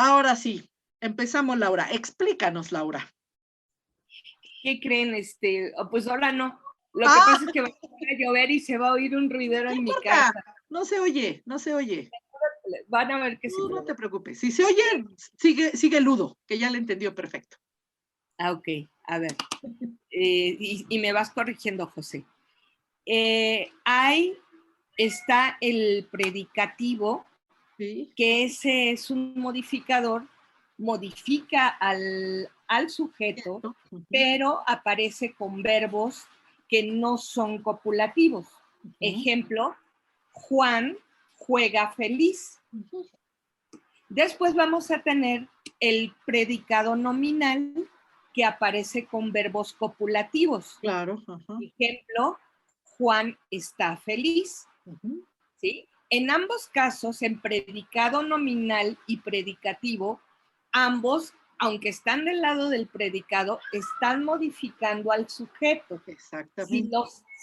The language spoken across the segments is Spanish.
Ahora sí, empezamos, Laura. Explícanos, Laura. ¿Qué creen? Pues ahora no. Lo que ¡Ah! pasa es que va a llover y se va a oír un ruidero No en mi importa, casa. no se oye, no se oye. Van a ver que sí. No, no te preocupes. Si se oye, sigue Ludo, que ya le entendió perfecto. Ah, ok. A ver. Y me vas corrigiendo, José. Está el predicativo, Sí, que ese es un modificador, modifica al sujeto, cierto. Ujú, pero aparece con verbos que no son copulativos. ujú, Ejemplo, Juan juega feliz. ujú. Después vamos a tener el predicado nominal que aparece con verbos copulativos. Claro, ajá. Ejemplo, Juan está feliz. Ujú. ¿Sí? En ambos casos, en predicado nominal y predicativo, ambos, aunque están del lado del predicado, están modificando al sujeto. Exactamente.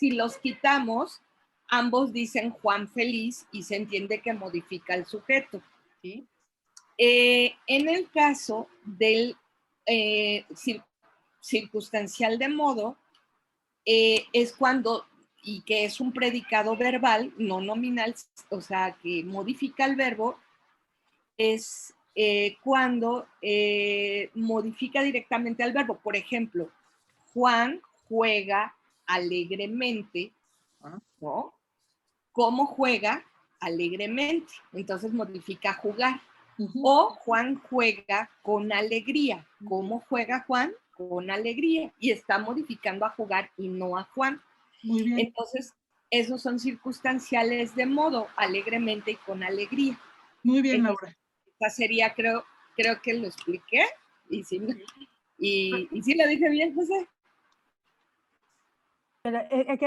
Si los quitamos, ambos dicen Juan feliz y se entiende que modifica al sujeto. Sí. En el caso del circunstancial de modo, es cuando, y que es un predicado verbal, no nominal, o sea, que modifica el verbo, es cuando modifica directamente al verbo. Por ejemplo, Juan juega alegremente, Ah, ¿no? ¿Cómo juega? Alegremente. Entonces modifica jugar. ujú. O Juan juega con alegría. ¿Cómo juega Juan? Con alegría. Y está modificando a jugar y no a Juan. Muy bien, Entonces, esos son circunstanciales de modo, alegremente y con alegría. muy bien, Entonces, Laura. esta sería, creo que lo expliqué. Y sí, y sí lo dije bien, José. Pero es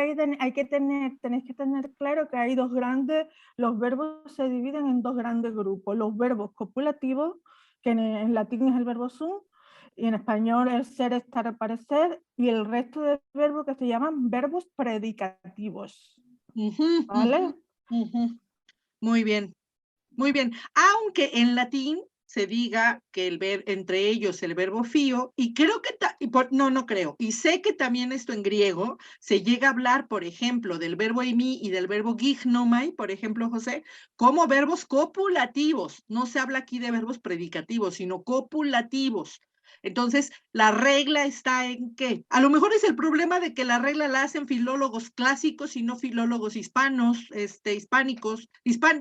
que tenéis que tener claro que hay dos grandes, los verbos se dividen en dos grandes grupos, los verbos copulativos, que en latín es el verbo sum, y en español es ser, estar, aparecer, y el resto de verbos que se llaman verbos predicativos, Ujú, ¿vale? ujú. Muy bien. Muy bien, aunque en latín se diga que entre ellos el verbo fío, y creo que, no creo, y sé que también esto en griego se llega a hablar, por ejemplo, del verbo eimi y del verbo gignomai, por ejemplo, José, como verbos copulativos. No se habla aquí de verbos predicativos, sino copulativos. Entonces, la regla está en qué. A lo mejor es el problema de que la regla la hacen filólogos clásicos y no filólogos hispanos, hispánicos,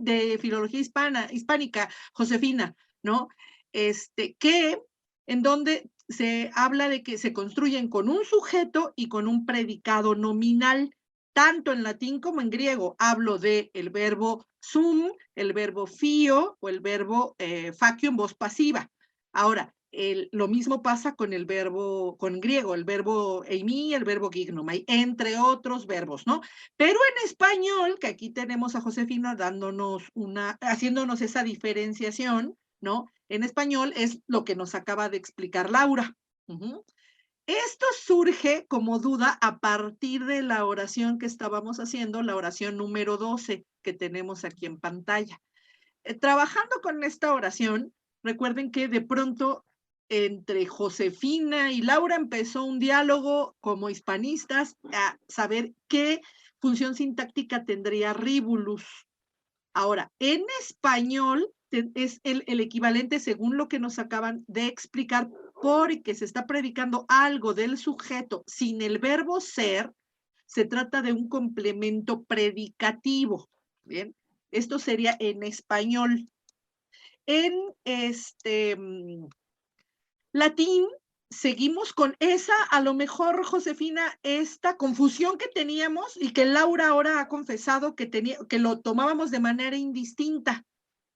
de filología hispánica, Josefina, ¿no? Que en donde se habla de que se construyen con un sujeto y con un predicado nominal, tanto en latín como en griego. Hablo de el verbo sum, el verbo fio o el verbo facio en voz pasiva. Ahora, lo mismo pasa con el verbo, con griego, el verbo eimi, el verbo gignomai, entre otros verbos, ¿no? Pero en español, que aquí tenemos a Josefina haciéndonos esa diferenciación, ¿no? En español es lo que nos acaba de explicar Laura. Ujú. Esto surge como duda a partir de la oración que estábamos haciendo, la oración número 12 que tenemos aquí en pantalla. Trabajando con esta oración, recuerden que de pronto entre Josefina y Laura empezó un diálogo como hispanistas a saber qué función sintáctica tendría ribulus. Ahora, en español es el equivalente según lo que nos acaban de explicar, porque se está predicando algo del sujeto sin el verbo ser, se trata de un complemento predicativo. Bien, esto sería en español. En latín, seguimos con esa, a lo mejor, Josefina, esta confusión que teníamos y que Laura ahora ha confesado que lo tomábamos de manera indistinta.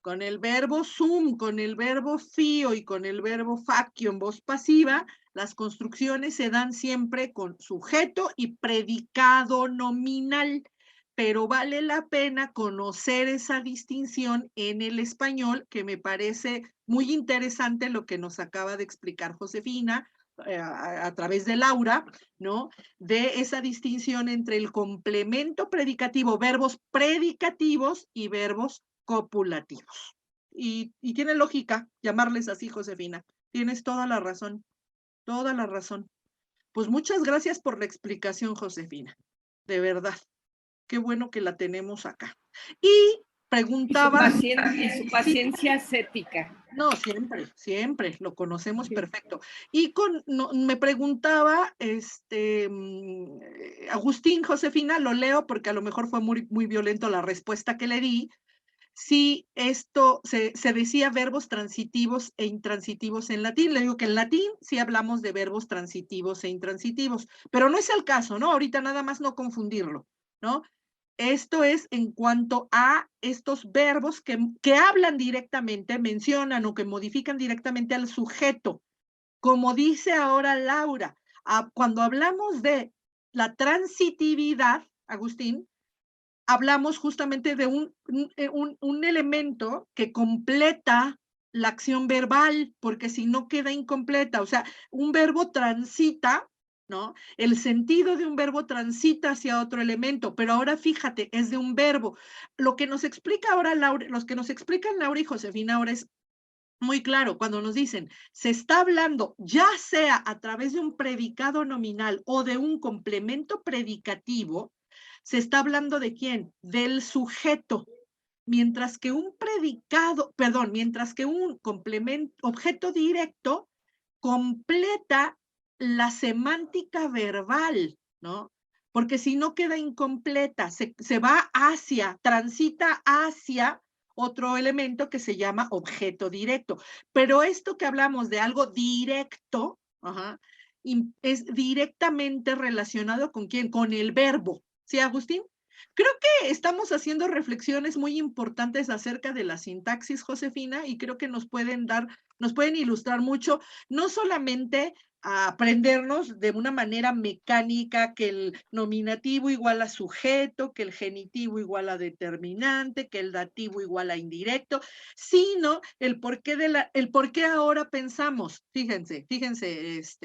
Con el verbo sum, con el verbo fío y con el verbo facio en voz pasiva, las construcciones se dan siempre con sujeto y predicado nominal, pero vale la pena conocer esa distinción en el español, que me parece muy interesante lo que nos acaba de explicar Josefina, a través de Laura, ¿no? De esa distinción entre el complemento predicativo, verbos predicativos y verbos copulativos. y tiene lógica llamarles así, Josefina. Tienes toda la razón, toda la razón. Pues muchas gracias por la explicación, Josefina. De verdad, qué bueno que la tenemos acá. Y preguntaba... Y su paciencia ascética. No, siempre, siempre, lo conocemos perfecto. Y me preguntaba, Agustín, Josefina, lo leo porque a lo mejor fue muy, muy violento la respuesta que le di, si esto se decía verbos transitivos e intransitivos en latín. Le digo que en latín sí hablamos de verbos transitivos e intransitivos, pero no es el caso, ¿no? Ahorita nada más no confundirlo, ¿no? Esto es en cuanto a estos verbos que hablan directamente, mencionan o que modifican directamente al sujeto. Como dice ahora Laura, cuando hablamos de la transitividad, Agustín, hablamos justamente de un elemento que completa la acción verbal, porque si no queda incompleta. O sea, un verbo transita, ¿no? El sentido de un verbo transita hacia otro elemento, pero ahora fíjate, es de un verbo. Lo que nos explica ahora Laura, los que nos explican Laura y Josefina ahora es muy claro cuando nos dicen, se está hablando ya sea a través de un predicado nominal o de un complemento predicativo, se está hablando de quién, del sujeto. Mientras que un mientras que un complemento, objeto directo completa la semántica verbal, ¿no? Porque si no queda incompleta, se va hacia, transita hacia otro elemento que se llama objeto directo. Pero esto que hablamos de algo directo, es directamente relacionado con quién, con el verbo. ¿Sí, Agustín? Creo que estamos haciendo reflexiones muy importantes acerca de la sintaxis, Josefina, y creo que nos pueden ilustrar mucho, no solamente a aprendernos de una manera mecánica que el nominativo igual a sujeto, que el genitivo igual a determinante, que el dativo igual a indirecto, sino el por qué ahora pensamos. Fíjense,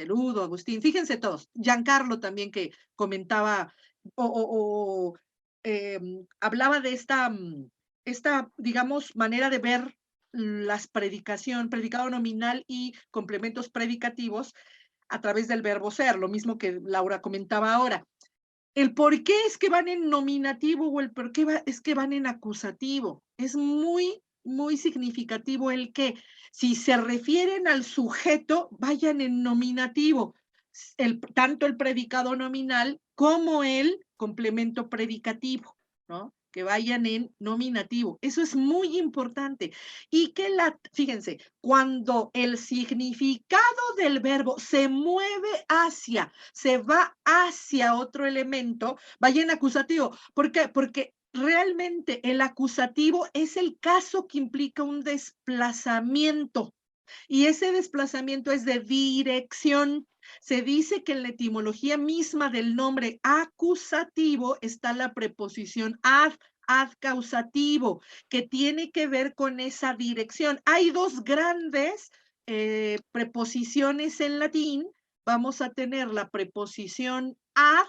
Ludo, Agustín, fíjense todos, Giancarlo también que comentaba o hablaba de esta, digamos, manera de ver predicado nominal y complementos predicativos a través del verbo ser, lo mismo que Laura comentaba ahora. El por qué es que van en nominativo o el por qué es que van en acusativo. Es muy, muy significativo el que, si se refieren al sujeto, vayan en nominativo, tanto el predicado nominal como el complemento predicativo, ¿no? Que vayan en nominativo. Eso es muy importante. Y que fíjense, cuando el significado del verbo se mueve se va hacia otro elemento, vaya en acusativo. ¿Por qué? Porque realmente el acusativo es el caso que implica un desplazamiento. Y ese desplazamiento es de dirección. Se dice que en la etimología misma del nombre acusativo está la preposición ad causativo, que tiene que ver con esa dirección. Hay dos grandes preposiciones en latín. Vamos a tener la preposición ad,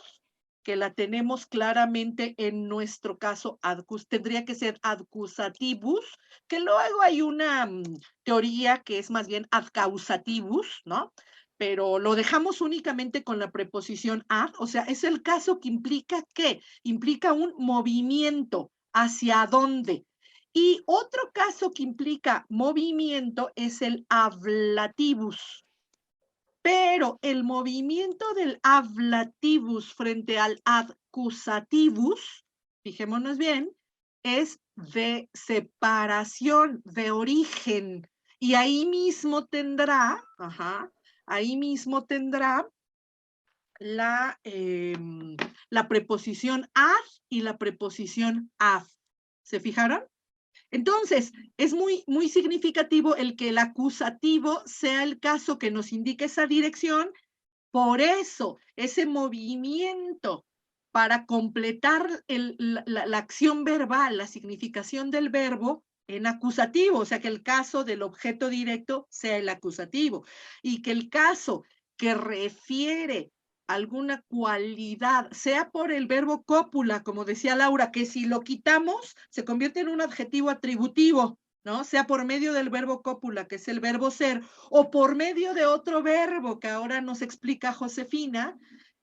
que la tenemos claramente en nuestro caso, tendría que ser adcusativus, que luego hay una teoría que es más bien ad causativus, ¿no? Pero lo dejamos únicamente con la preposición ad, o sea, es el caso que implica ¿qué? Implica un movimiento, ¿hacia dónde? Y otro caso que implica movimiento es el ablativus. Pero el movimiento del ablativus frente al accusativus, fijémonos bien, es de separación, de origen. Y ahí mismo tendrá, la preposición ad y la preposición ad. ¿Se fijaron? Entonces, es muy, muy significativo el que el acusativo sea el caso que nos indique esa dirección. Por eso, ese movimiento para completar la acción verbal, la significación del verbo en acusativo, o sea, que el caso del objeto directo sea el acusativo y que el caso que refiere alguna cualidad, sea por el verbo cópula, como decía Laura, que si lo quitamos se convierte en un adjetivo atributivo, ¿no? Sea por medio del verbo cópula, que es el verbo ser, o por medio de otro verbo que ahora nos explica Josefina.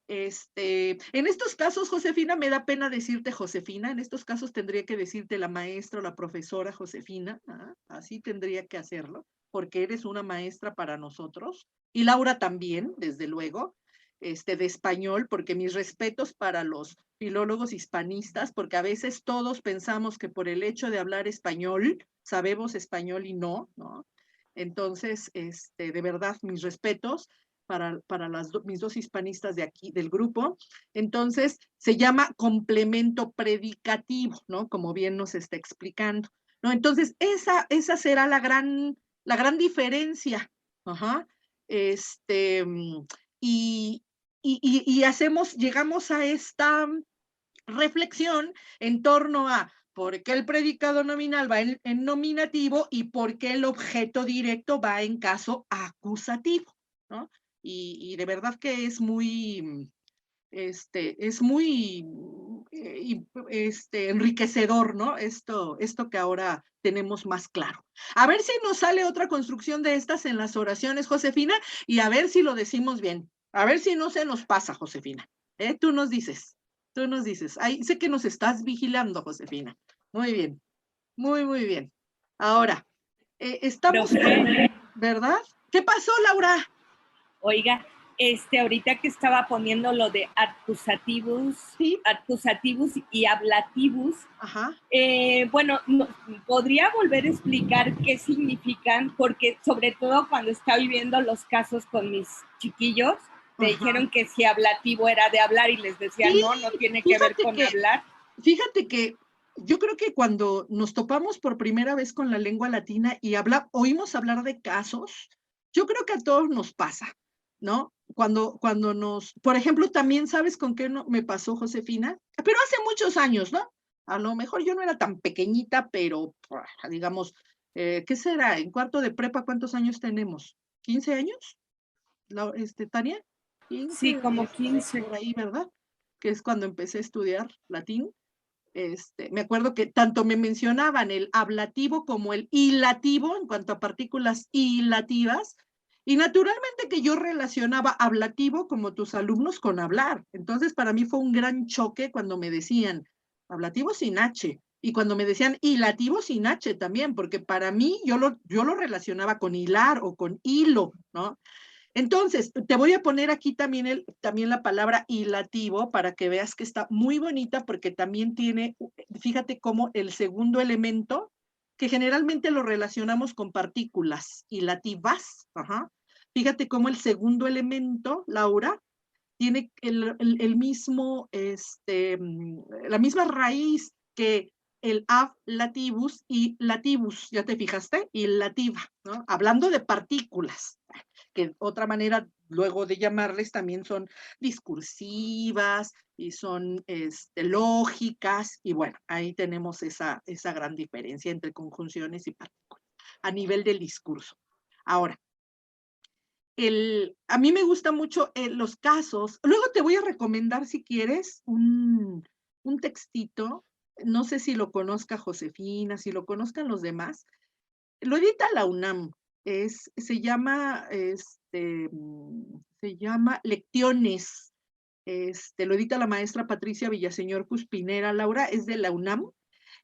En estos casos, Josefina, me da pena decirte Josefina, en estos casos tendría que decirte la maestra o la profesora Josefina, así tendría que hacerlo, porque eres una maestra para nosotros, y Laura también, desde luego, de español, porque mis respetos para los filólogos hispanistas, porque a veces todos pensamos que por el hecho de hablar español, sabemos español y no, ¿no? Entonces, de verdad, mis respetos para mis dos hispanistas de aquí, del grupo. Entonces, se llama complemento predicativo, ¿no? Como bien nos está explicando, ¿no? Entonces, esa será la gran diferencia. Ajá. Y, llegamos a esta reflexión en torno a por qué el predicado nominal va en nominativo y por qué el objeto directo va en caso acusativo, ¿no? Y de verdad que es muy, enriquecedor, ¿no? Esto que ahora tenemos más claro. A ver si nos sale otra construcción de estas en las oraciones, Josefina, y a ver si lo decimos bien. A ver si no se nos pasa, Josefina. Tú nos dices. Tú nos dices. Ahí sé que nos estás vigilando, Josefina. Muy bien. Muy, muy bien. Ahora, estamos, Profe, ¿verdad? ¿Qué pasó, Laura? oiga, ahorita que estaba poniendo lo de accusativus, Sí. accusativus y ablativus, Ajá. bueno, podría volver a explicar qué significan, porque sobre todo cuando estaba viviendo los casos con mis chiquillos, me Ajá. dijeron que si ablativo era de hablar y les decía, Sí, no tiene que ver con hablar. Fíjate que yo creo que cuando nos topamos por primera vez con la lengua latina y oímos hablar de casos, yo creo que a todos nos pasa, ¿no? Cuando por ejemplo, también sabes con qué me pasó, Josefina, pero hace muchos años, ¿no? A lo mejor yo no era tan pequeñita, pero digamos, ¿qué será? En cuarto de prepa, ¿cuántos años tenemos? ¿15 años? Tania, 15, Sí, como 15. por ahí, ¿verdad? Que es cuando empecé a estudiar latín. Me acuerdo que tanto me mencionaban el ablativo como el hilativo en cuanto a partículas hilativas, y naturalmente que yo relacionaba ablativo como tus alumnos con hablar. Entonces, para mí fue un gran choque cuando me decían ablativo sin H, y cuando me decían hilativo sin H también, porque para mí yo lo relacionaba con hilar o con hilo, ¿no? Entonces, te voy a poner aquí también, también la palabra hilativo para que veas que está muy bonita porque también tiene, fíjate cómo el segundo elemento, que generalmente lo relacionamos con partículas hilativas, fíjate cómo el segundo elemento, Laura, tiene el mismo, la misma raíz que el ablativus y lativus, ¿ya te fijaste? Y lativa, ¿no? Hablando de partículas, que otra manera luego de llamarles también son discursivas y son lógicas, y bueno, ahí tenemos esa gran diferencia entre conjunciones y partículas a nivel del discurso. Ahora, a mí me gusta mucho los casos. Luego te voy a recomendar, si quieres, un textito. No sé si lo conozca Josefina, si lo conozcan los demás. Lo edita la UNAM. Se llama Lecciones. Lo edita la maestra Patricia Villaseñor Cuspinera. Laura, es de la UNAM.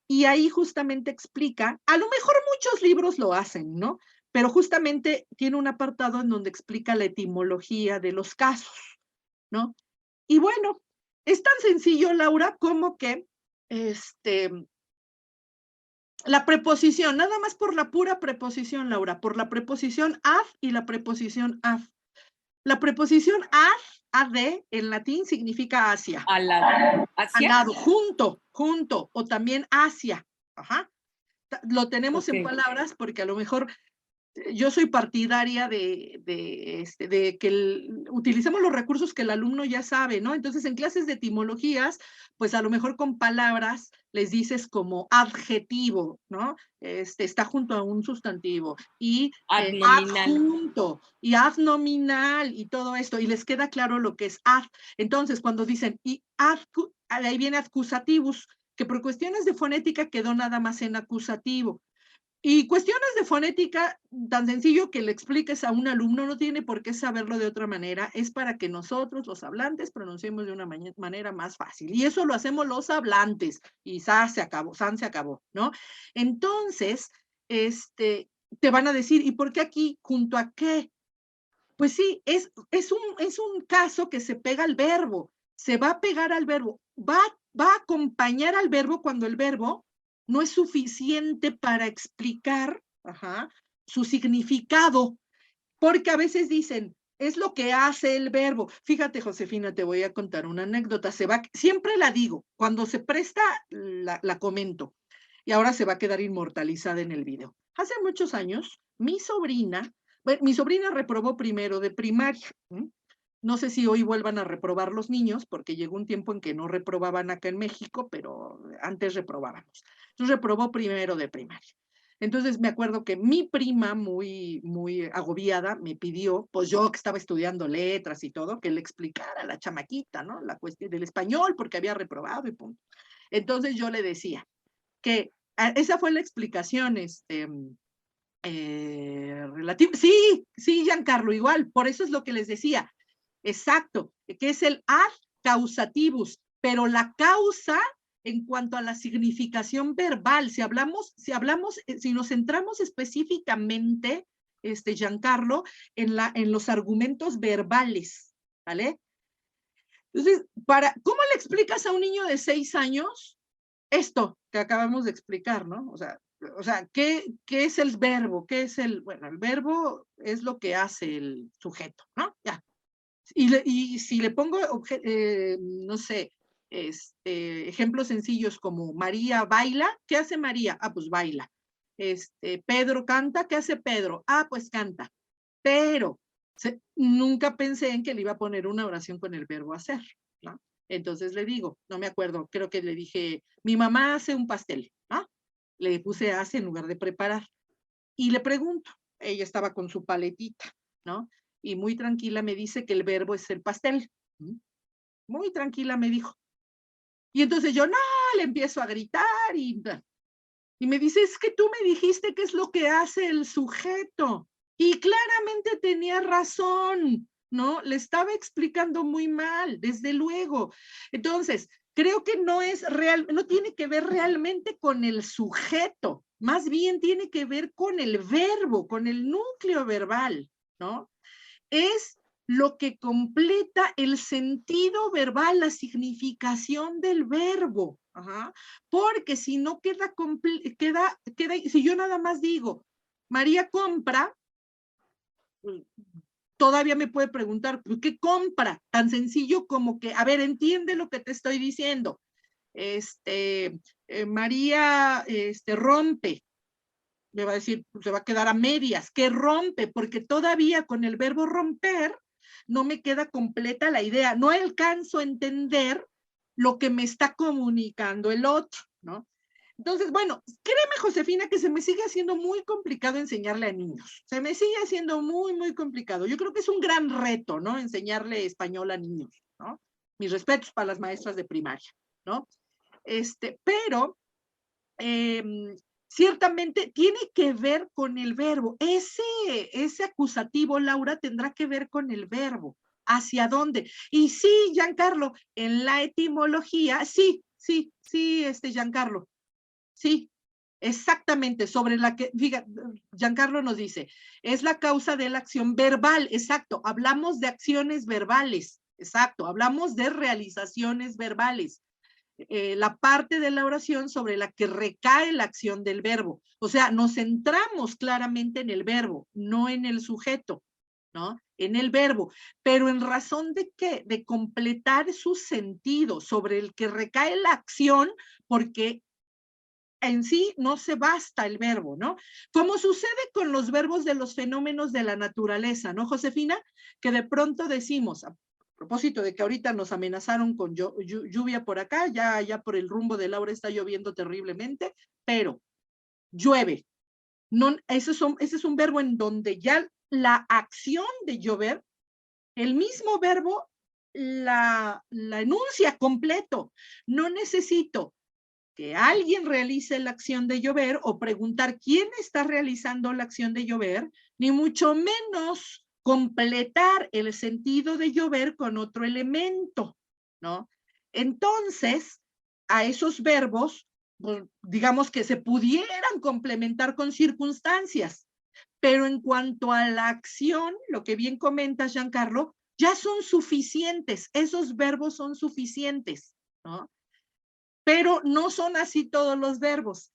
Y ahí justamente explica, a lo mejor muchos libros lo hacen, ¿no? Pero justamente tiene un apartado en donde explica la etimología de los casos, ¿no? Y bueno, es tan sencillo, Laura, como que la preposición, nada más por la pura preposición, Laura, por la preposición ad y la preposición af. La preposición ad en latín significa hacia. Al lado. Al lado, junto, o también hacia. Ajá. Lo tenemos en palabras porque a lo mejor yo soy partidaria de que utilicemos los recursos que el alumno ya sabe, ¿no? Entonces, en clases de etimologías, pues a lo mejor con palabras les dices como adjetivo, ¿no? Está junto a un sustantivo, y adjunto, y adnominal, y todo esto, y les queda claro lo que es ad. Entonces, cuando dicen, ahí viene accusativus, que por cuestiones de fonética quedó nada más en acusativo. Y cuestiones de fonética, tan sencillo que le expliques a un alumno, no tiene por qué saberlo de otra manera, es para que nosotros, los hablantes, pronunciemos de una manera más fácil. Y eso lo hacemos los hablantes, y se acabó, ¿no? Entonces, te van a decir, ¿y por qué aquí? ¿Junto a qué? Pues sí, es un caso que se pega al verbo, se va a pegar al verbo, va a acompañar al verbo cuando el verbo no es suficiente para explicar su significado, porque a veces dicen, es lo que hace el verbo. Fíjate, Josefina, te voy a contar una anécdota, siempre la digo, cuando se presta, la comento, y ahora se va a quedar inmortalizada en el video. Hace muchos años, mi sobrina reprobó primero de primaria. No sé si hoy vuelvan a reprobar los niños, porque llegó un tiempo en que no reprobaban acá en México, pero antes reprobábamos. Entonces reprobó primero de primaria. Entonces me acuerdo que mi prima, muy, muy agobiada, me pidió, pues yo que estaba estudiando letras y todo, que le explicara a la chamaquita, ¿no? La cuestión del español, porque había reprobado y punto. Entonces yo le decía que esa fue la explicación, sí, Giancarlo, igual, por eso es lo que les decía, exacto, que es el ad causativus, pero la causa en cuanto a la significación verbal, si nos centramos específicamente, Giancarlo, en los argumentos verbales, ¿vale? Entonces, ¿cómo le explicas a un niño de 6 años esto que acabamos de explicar, ¿no? O sea, ¿qué es el verbo? Bueno, el verbo es lo que hace el sujeto, ¿no? Ya. Y si le pongo, no sé, ejemplos sencillos como María baila, ¿qué hace María? Ah, pues baila. Pedro canta, ¿qué hace Pedro? Ah, pues canta. Pero nunca pensé en que le iba a poner una oración con el verbo hacer, ¿no? Entonces le digo, no me acuerdo, creo que le dije, mi mamá hace un pastel, ¿no? Le puse hace en lugar de preparar. Y le pregunto, ella estaba con su paletita, ¿no? Y muy tranquila me dice que el verbo es el pastel. Muy tranquila me dijo. Y entonces yo, no, le empiezo a gritar y me dice, es que tú me dijiste qué es lo que hace el sujeto. Y claramente tenía razón, ¿no? Le estaba explicando muy mal, desde luego. Entonces, creo que no tiene que ver realmente con el sujeto, más bien tiene que ver con el verbo, con el núcleo verbal, ¿no? Es lo que completa el sentido verbal, la significación del verbo. Porque si no queda, si yo nada más digo, María compra, todavía me puede preguntar, ¿qué compra? Tan sencillo como que, a ver, entiende lo que te estoy diciendo. María rompe. Me va a decir, se va a quedar a medias. ¿Qué rompe? Porque todavía con el verbo romper no me queda completa la idea. No alcanzo a entender lo que me está comunicando el otro, ¿no? Entonces, bueno, créeme, Josefina, que se me sigue haciendo muy complicado enseñarle a niños. Se me sigue haciendo muy, muy complicado. Yo creo que es un gran reto, ¿no? Enseñarle español a niños, ¿no? Mis respetos para las maestras de primaria, ¿no? Pero ciertamente tiene que ver con el verbo. Ese acusativo, Laura, tendrá que ver con el verbo. ¿Hacia dónde? Y sí, Giancarlo, en la etimología, sí, Giancarlo, sí, exactamente, sobre la que, fíjate, Giancarlo nos dice, es la causa de la acción verbal, exacto, hablamos de acciones verbales, exacto, hablamos de realizaciones verbales. La parte de la oración sobre la que recae la acción del verbo. O sea, nos centramos claramente en el verbo, no en el sujeto, ¿no? En el verbo. Pero ¿en razón de qué? De completar su sentido sobre el que recae la acción, porque en sí no se basta el verbo, ¿no? Como sucede con los verbos de los fenómenos de la naturaleza, ¿no, Josefina? Que de pronto decimos, propósito de que ahorita nos amenazaron con lluvia por acá, ya por el rumbo de Laura está lloviendo terriblemente, pero llueve. No, ese es un verbo en donde ya la acción de llover, el mismo verbo la enuncia completo. No necesito que alguien realice la acción de llover o preguntar quién está realizando la acción de llover, ni mucho menos completar el sentido de llover con otro elemento, ¿no? Entonces, a esos verbos, pues, digamos que se pudieran complementar con circunstancias, pero en cuanto a la acción, lo que bien comenta Giancarlo, ya son suficientes, esos verbos son suficientes, ¿no? Pero no son así todos los verbos.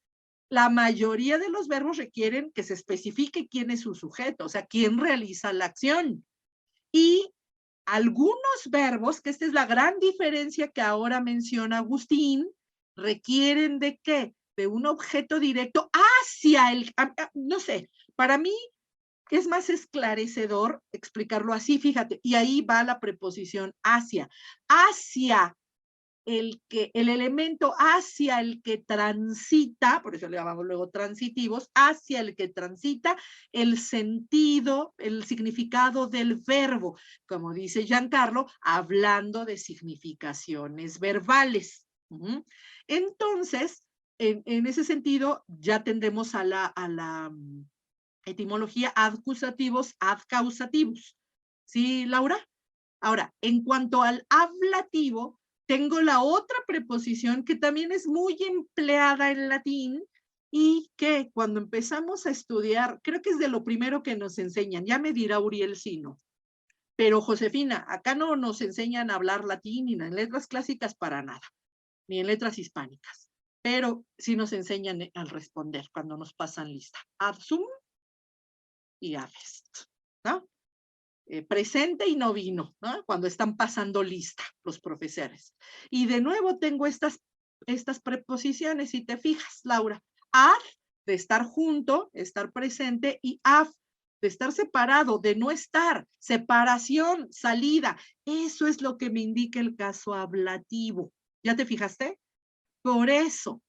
La mayoría de los verbos requieren que se especifique quién es su sujeto, o sea, quién realiza la acción. Y algunos verbos, que esta es la gran diferencia que ahora menciona Agustín, requieren de qué? De un objeto directo hacia el, no sé, para mí es más esclarecedor explicarlo así, fíjate, y ahí va la preposición hacia el elemento hacia el que transita, por eso le llamamos luego transitivos, hacia el que transita el sentido, el significado del verbo, como dice Giancarlo, hablando de significaciones verbales. Entonces, en ese sentido, ya tendemos a la etimología adcusativos, adcausativos. ¿Sí, Laura? Ahora, en cuanto al ablativo, tengo la otra preposición que también es muy empleada en latín y que cuando empezamos a estudiar, creo que es de lo primero que nos enseñan, ya me dirá Uriel si no. Pero Josefina, acá no nos enseñan a hablar latín ni en letras clásicas para nada, ni en letras hispánicas, pero sí nos enseñan al responder cuando nos pasan lista. Ad sum y ad est, ¿no? Presente y no vino, ¿no? Cuando están pasando lista los profesores. Y de nuevo tengo estas preposiciones, si te fijas, Laura. Ad, de estar junto, estar presente, y af, de estar separado, de no estar, separación, salida. Eso es lo que me indica el caso ablativo. ¿Ya te fijaste? Por eso,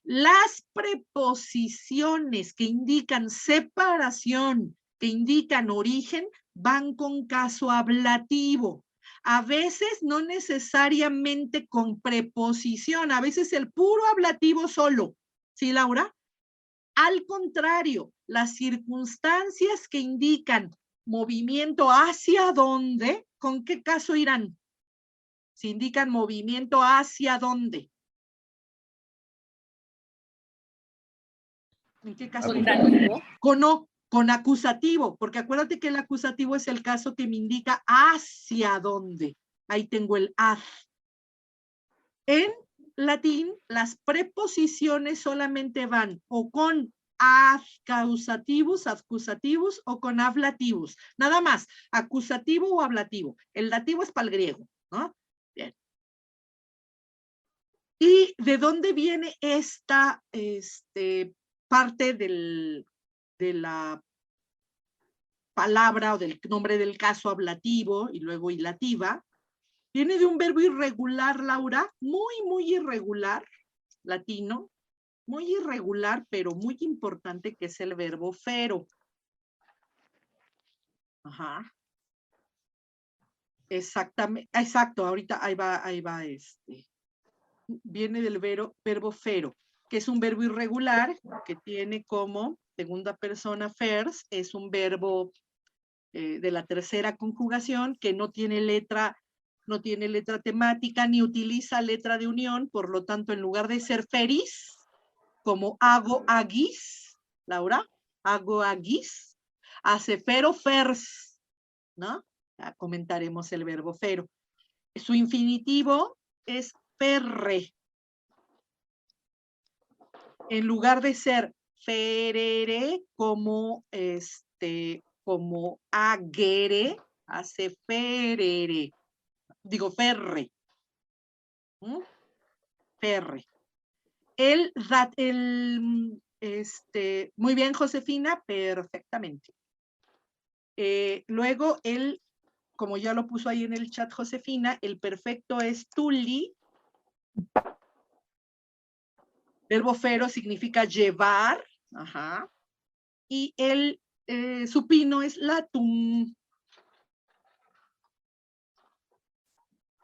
las preposiciones que indican separación, que indican origen, van con caso ablativo. A veces no necesariamente con preposición, a veces el puro ablativo solo. ¿Sí, Laura? Al contrario, las circunstancias que indican movimiento hacia dónde, ¿con qué caso irán? Si indican movimiento hacia dónde. ¿En qué caso? Con acusativo, porque acuérdate que el acusativo es el caso que me indica hacia dónde. Ahí tengo el ad. En latín, las preposiciones solamente van o con adcausativos, adcusativos, o con ablativos. Nada más, acusativo o ablativo. El dativo es para el griego, ¿no? Bien. ¿Y de dónde viene esta parte de la palabra o del nombre del caso ablativo y luego ilativa? Viene de un verbo irregular, Laura, muy irregular, latino, muy irregular, pero muy importante, que es el verbo fero. Ajá. Exactamente, exacto, ahorita ahí va viene del verbo fero, que es un verbo irregular, que tiene como segunda persona fers, es un verbo de la tercera conjugación, que no tiene letra temática, ni utiliza letra de unión, por lo tanto, en lugar de ser feris, como hago aguis, Laura, hago aguis, hace fero fers, ¿no? Ya comentaremos el verbo fero. Su infinitivo es ferre. En lugar de ser ferere, como como aguere, hace ferere. Digo ferre. Ferre. Muy bien, Josefina, perfectamente. Luego como ya lo puso ahí en el chat Josefina, el perfecto es tuli. Verbo fero significa llevar, ajá. Y el supino es latum.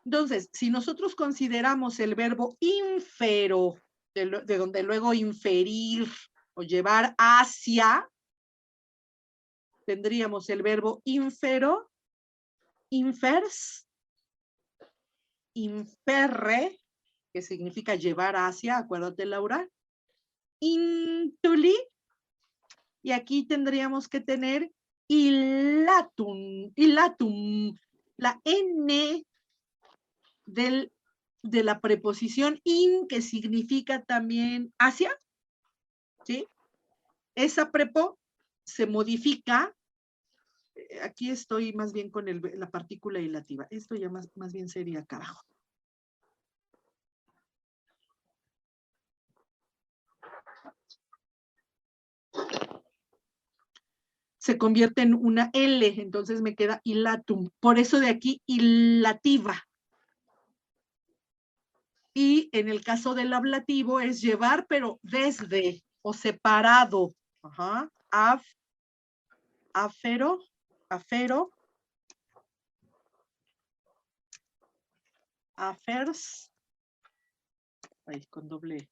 Entonces, si nosotros consideramos el verbo infero de donde luego inferir o llevar hacia, tendríamos el verbo infero, infers, inferre, que significa llevar hacia, acuérdate, Laura, intuli, y aquí tendríamos que tener ilatum, la N de la preposición in, que significa también hacia, ¿sí? Esa prepo se modifica, aquí estoy más bien con la partícula ilativa, esto ya más bien sería acá abajo. Se convierte en una L, entonces me queda ilatum, por eso de aquí ilativa. Y en el caso del ablativo es llevar, pero desde o separado. Ajá. Afero, afers, ahí con doble.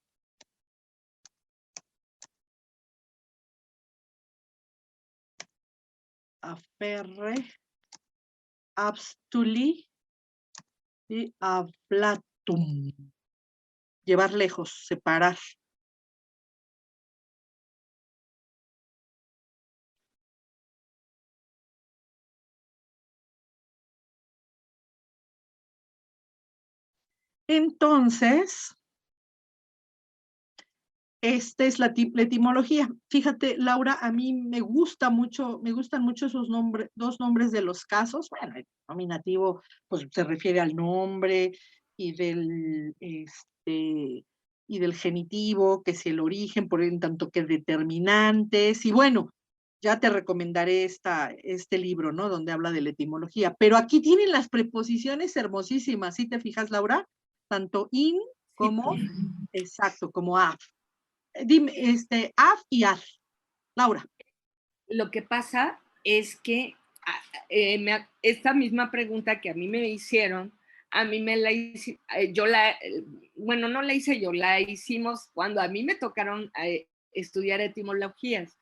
Aferre, abstuli y ablatum. Llevar lejos, separar. Entonces, esta es la etimología. Fíjate, Laura, a mí me gustan mucho esos nombres, dos nombres de los casos. Bueno, el nominativo pues se refiere al nombre y del genitivo, que es el origen, por en tanto que determinantes. Y bueno, ya te recomendaré este libro, ¿no? Donde habla de la etimología. Pero aquí tienen las preposiciones hermosísimas, ¿sí te fijas, Laura? Tanto in como, exacto, como a. Dime, af y ad. Laura. Lo que pasa es que esta misma pregunta que a mí me hicieron, a mí me la hice, bueno, no la hice yo, la hicimos cuando a mí me tocaron estudiar etimologías.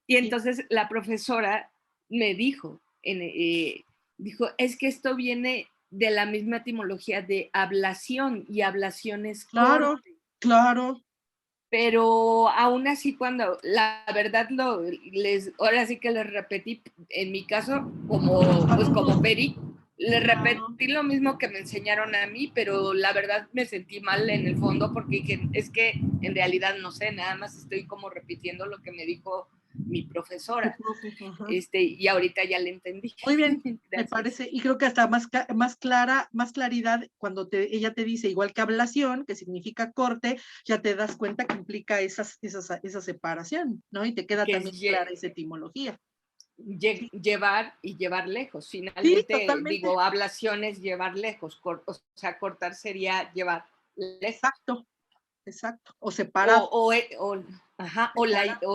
Y entonces la profesora me dijo, es que esto viene de la misma etimología de ablación, y ablación es claro, corte. Claro. Pero aún así, cuando la verdad ahora sí que les repetí, en mi caso, como Peri, les repetí lo mismo que me enseñaron a mí, pero la verdad me sentí mal en el fondo porque dije, es que en realidad no sé, nada más estoy como repitiendo lo que me dijo mi profesora. Y ahorita ya le entendí. Muy bien, me parece, y creo que hasta más claridad cuando ella te dice, igual que ablación, que significa corte, ya te das cuenta que implica esa separación, ¿no? Y te queda también clara esa etimología. Llevar y llevar lejos. Finalmente, sí, totalmente. Digo, ablación es llevar lejos, o sea, cortar sería llevar lejos. Exacto. O separar. O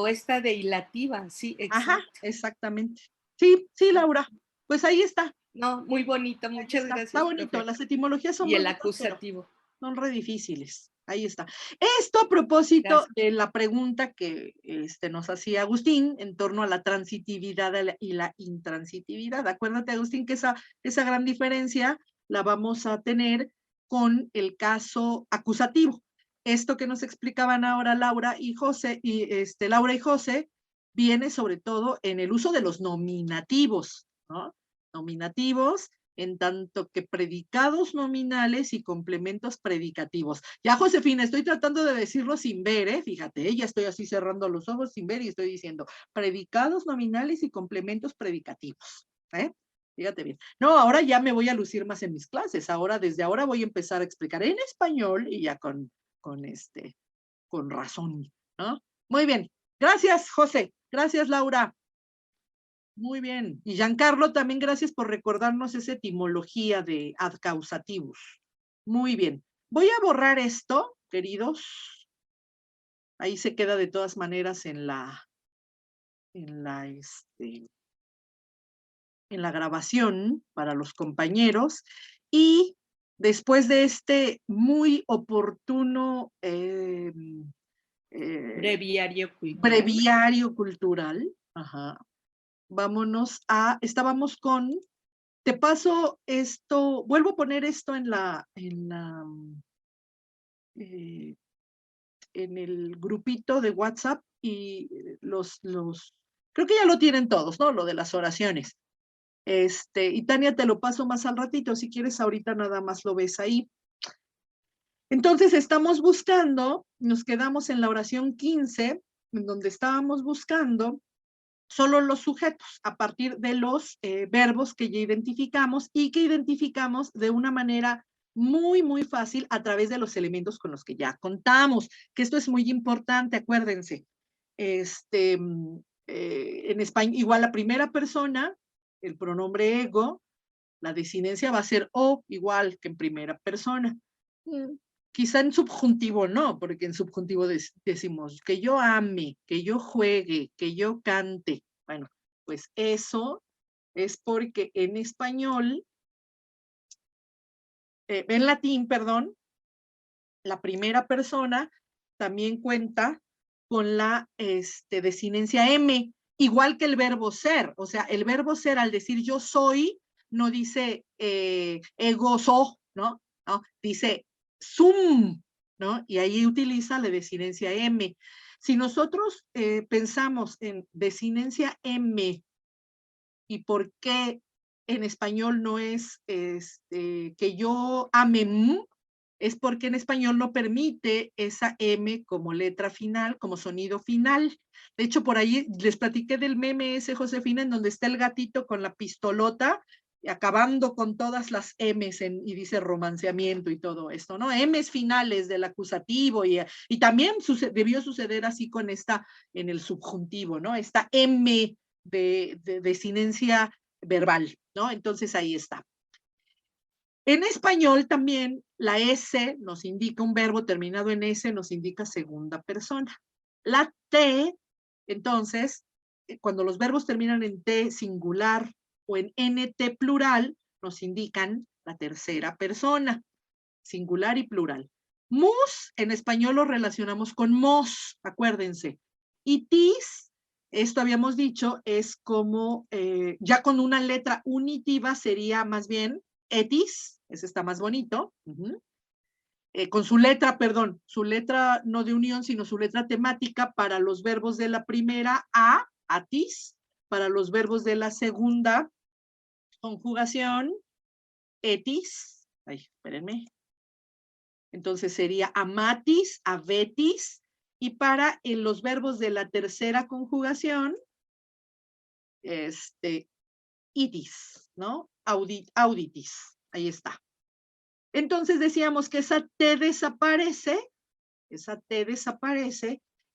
esta de hilativa, sí, exacto. Ajá, exactamente. Sí, Laura. Pues ahí está. No, muy bonito, muchas gracias. Está bonito, profe. Las etimologías son y el bonitas, acusativo. Son re difíciles. Ahí está. Esto a propósito de la pregunta que nos hacía Agustín en torno a la transitividad y la intransitividad. Acuérdate, Agustín, que esa gran diferencia la vamos a tener con el caso acusativo. Esto que nos explicaban ahora Laura y José, viene sobre todo en el uso de los nominativos, ¿no? Nominativos en tanto que predicados nominales y complementos predicativos. Ya, Josefina, estoy tratando de decirlo sin ver, fíjate, ya estoy así cerrando los ojos sin ver y estoy diciendo predicados nominales y complementos predicativos, fíjate bien. No, ahora ya me voy a lucir más en mis clases, desde ahora voy a empezar a explicar en español y ya con razón, ¿no? Muy bien, gracias, José, gracias, Laura. Muy bien. Y Giancarlo, también gracias por recordarnos esa etimología de adcausativus. Muy bien. Voy a borrar esto, queridos. Ahí se queda de todas maneras en la grabación para los compañeros. Y después de este muy oportuno breviario cultural, ajá, vámonos a, estábamos con, te paso esto, vuelvo a poner esto en en el grupito de WhatsApp y creo que ya lo tienen todos, ¿no? Lo de las oraciones. Y Tania, te lo paso más al ratito, si quieres ahorita nada más lo ves ahí. Entonces estamos buscando, nos quedamos en la oración 15, en donde estábamos buscando solo los sujetos a partir de los verbos que ya identificamos y que identificamos de una manera muy, muy fácil a través de los elementos con los que ya contamos, que esto es muy importante, acuérdense. En español, igual la primera persona, el pronombre ego, la desinencia va a ser o, igual que en primera persona. Quizá en subjuntivo no, porque en subjuntivo decimos que yo ame, que yo juegue, que yo cante. Bueno, pues eso es porque en español, en latín, perdón, la primera persona también cuenta con la desinencia M, igual que el verbo ser. O sea, el verbo ser al decir yo soy, no dice ego so, ¿no? ¿No? Dice sum, ¿no? Y ahí utiliza la desinencia M. Si nosotros pensamos en desinencia M y por qué en español no es que yo ame, es porque en español no permite esa M como letra final, como sonido final. De hecho, por ahí les platiqué del meme ese, Josefina, en donde está el gatito con la pistolota, acabando con todas las M's y dice romanceamiento y todo esto, ¿no? M's finales del acusativo y también debió suceder así con esta en el subjuntivo, ¿no? Esta M de desinencia verbal, ¿no? Entonces ahí está. En español también la S nos indica un verbo terminado en S, nos indica segunda persona. La T, entonces, cuando los verbos terminan en T singular o en NT plural, nos indican la tercera persona, singular y plural. Mus, en español lo relacionamos con mos, acuérdense. Y tis, esto habíamos dicho, es como, ya con una letra unitiva sería más bien etis, ese está más bonito, con su letra, perdón, su letra no de unión, sino su letra temática para los verbos de la primera, atis, para los verbos de la segunda conjugación, etis, ay, espérenme, entonces sería amatis, avetis, y para los verbos de la tercera conjugación, itis, ¿no? Auditis, ahí está. Entonces decíamos que esa T desaparece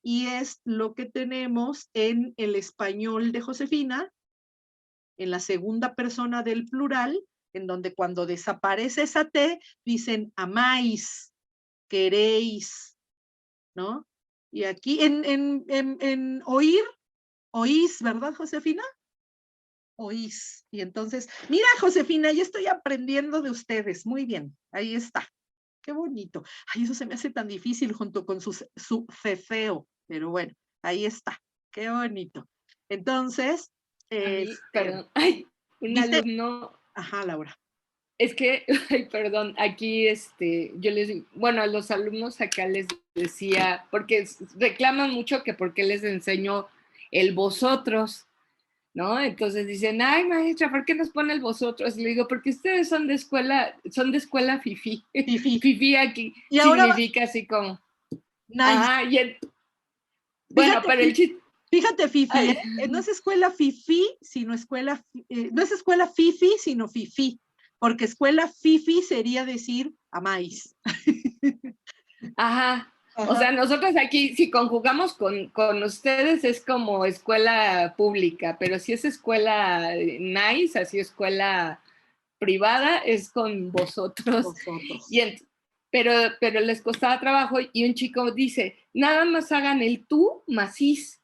y es lo que tenemos en el español de Josefina, en la segunda persona del plural, en donde cuando desaparece esa T, dicen amáis, queréis, ¿no? Y aquí en oír, oís, ¿verdad, Josefina? Oís. Y entonces, mira, Josefina, ya estoy aprendiendo de ustedes. Muy bien, ahí está. Qué bonito. Ay, eso se me hace tan difícil junto con su fefeo, pero bueno, ahí está. Qué bonito. Entonces, perdón, ay, un alumno. Ajá, Laura. Es que, ay, perdón, aquí yo les digo, bueno, a los alumnos acá les decía, porque reclaman mucho que por qué les enseño el vosotros, ¿no? Entonces dicen, ay, maestra, ¿por qué nos pone el vosotros? Y le digo, porque ustedes son de escuela fifí. Fifí aquí y significa así como. Nice. Ajá, bueno, fíjate, pero el chiste. Fíjate, Fifi, no es escuela fifí, sino escuela, no es escuela fifi, sino fifí, porque escuela fifi sería decir amáis. Ajá. O sea, nosotros aquí, si conjugamos con ustedes, es como escuela pública, pero si es escuela nice, así escuela privada, es con vosotros. Pero les costaba trabajo y un chico dice, nada más hagan el tú más is.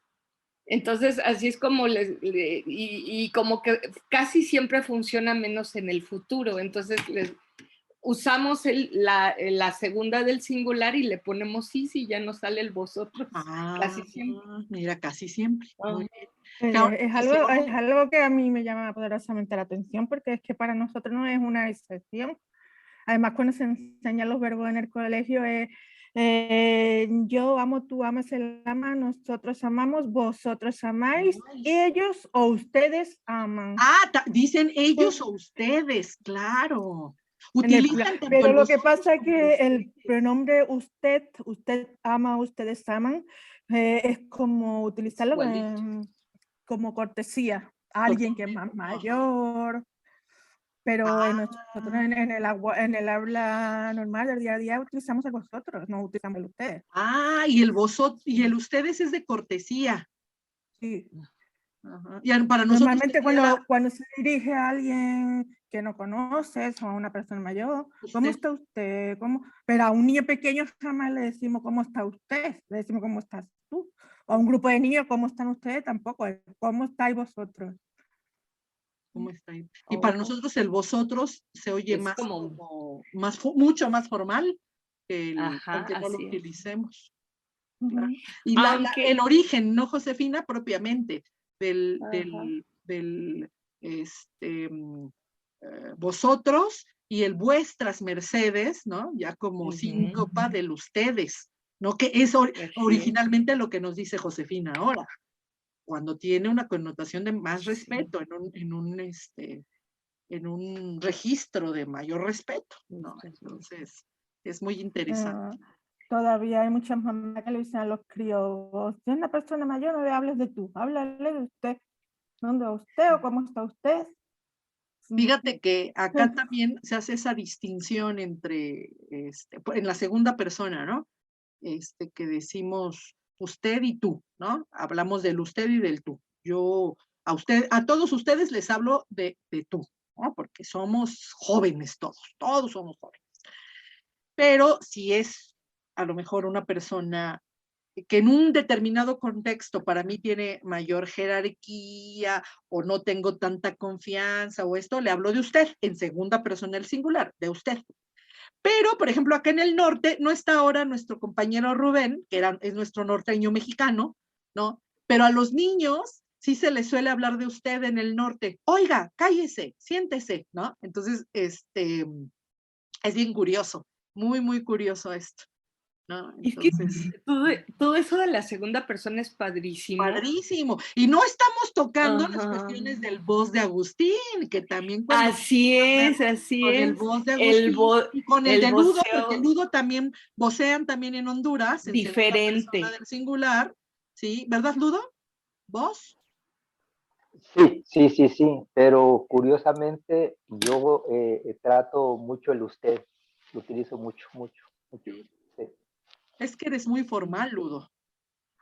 Entonces, así es como y como que casi siempre funciona menos en el futuro. Entonces, usamos la segunda del singular y le ponemos sí, ya nos sale el vosotros, casi siempre. Mira, casi siempre. Muy bien. Es algo que a mí me llama poderosamente la atención, porque es que para nosotros no es una excepción. Además, cuando se enseñan los verbos en el colegio es yo amo, tú amas, él ama, nosotros amamos, vosotros amáis, ellos o ustedes aman. Dicen ellos o ustedes, claro. Utilizan pero lo que pasa es que el pronombre usted ama, ustedes aman, es como utilizarlo como cortesía a alguien que es más mayor. Pero nosotros en el habla normal del día a día utilizamos el vosotros, no utilizamos el ustedes. Y el vosotros y el ustedes es de cortesía. Sí. Ajá. Y para nosotros normalmente cuando se dirige a alguien que no conoces o a una persona mayor, ¿cómo está usted? Pero a un niño pequeño jamás le decimos ¿cómo está usted? Le decimos ¿cómo estás tú? O a un grupo de niños ¿cómo están ustedes? Tampoco, ¿cómo estáis vosotros? ¿Cómo está? Y para nosotros el vosotros se oye es más como mucho más formal que Ajá, aunque no lo así es. utilicemos. Ujú. Y el origen, ¿no, Josefina? Propiamente del vosotros y el vuestras mercedes, ¿no? Ya como síncopa del ustedes, ¿no? Que es originalmente lo que nos dice Josefina ahora, cuando tiene una connotación de más respeto en un registro de mayor respeto, ¿no? Entonces, es muy interesante. Todavía hay muchas mamás que le dicen a los críos, si es una persona mayor, no le hables de tú, háblale de usted. ¿Dónde usted o cómo está usted? Fíjate que acá también se hace esa distinción entre, en la segunda persona, ¿no? Que decimos usted y tú, ¿no? Hablamos del usted y del tú. Yo a todos ustedes les hablo de tú, ¿no? Porque somos jóvenes todos somos jóvenes. Pero si es a lo mejor una persona que en un determinado contexto para mí tiene mayor jerarquía o no tengo tanta confianza o esto, le hablo de usted en segunda persona del singular, de usted. Pero, por ejemplo, acá en el norte no está ahora nuestro compañero Rubén, que es nuestro norteño mexicano, ¿no? Pero a los niños sí se les suele hablar de usted en el norte. Oiga, cállese, siéntese, ¿no? Entonces, es bien curioso, muy, muy curioso esto, ¿no? Entonces, es que todo eso de la segunda persona es padrísimo. Padrísimo. Y no estamos tocando las cuestiones del voz de Agustín, que también así es. con el voz de Agustín y con el de Ludo, porque el Ludo también vocean también en Honduras, en diferente segunda persona del singular, ¿sí? ¿Verdad, Ludo? ¿Vos? Sí, pero curiosamente yo trato mucho el usted, lo utilizo mucho. Sí. Es que eres muy formal, Ludo. De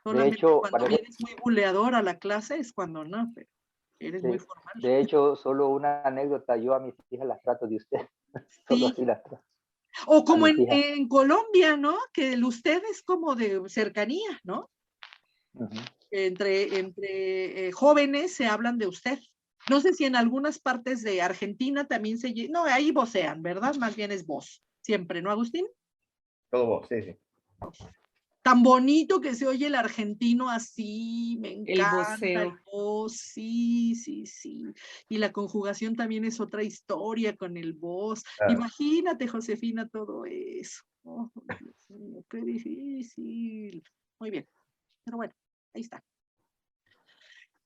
Solamente hecho, cuando vienes muy buleador a la clase es cuando no, pero eres muy formal. De hecho, solo una anécdota, yo a mis hijas las trato de usted. Solo así las trato. O como en Colombia, ¿no? Que el usted es como de cercanía, ¿no? Entre jóvenes se hablan de usted. No sé si en algunas partes de Argentina también no, ahí vocean, ¿verdad? Más bien es vos, siempre, ¿no, Agustín? Todo vos, sí. Tan bonito que se oye el argentino así, me encanta. El voz, sí. Y la conjugación también es otra historia con el voz. Imagínate, Josefina, todo eso. Oh, Dios mío, qué difícil. Muy bien, pero bueno, ahí está.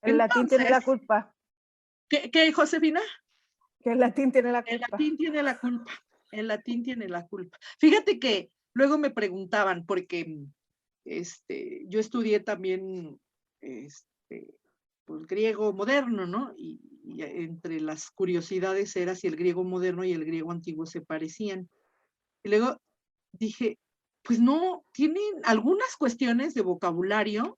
El latín tiene la culpa. ¿Qué, Josefina? Que el latín tiene la culpa. El latín tiene la culpa. El latín tiene la culpa. Fíjate que luego me preguntaban, porque yo estudié también pues, griego moderno, ¿no? Y entre las curiosidades era si el griego moderno y el griego antiguo se parecían. Y luego dije, pues no, tienen algunas cuestiones de vocabulario,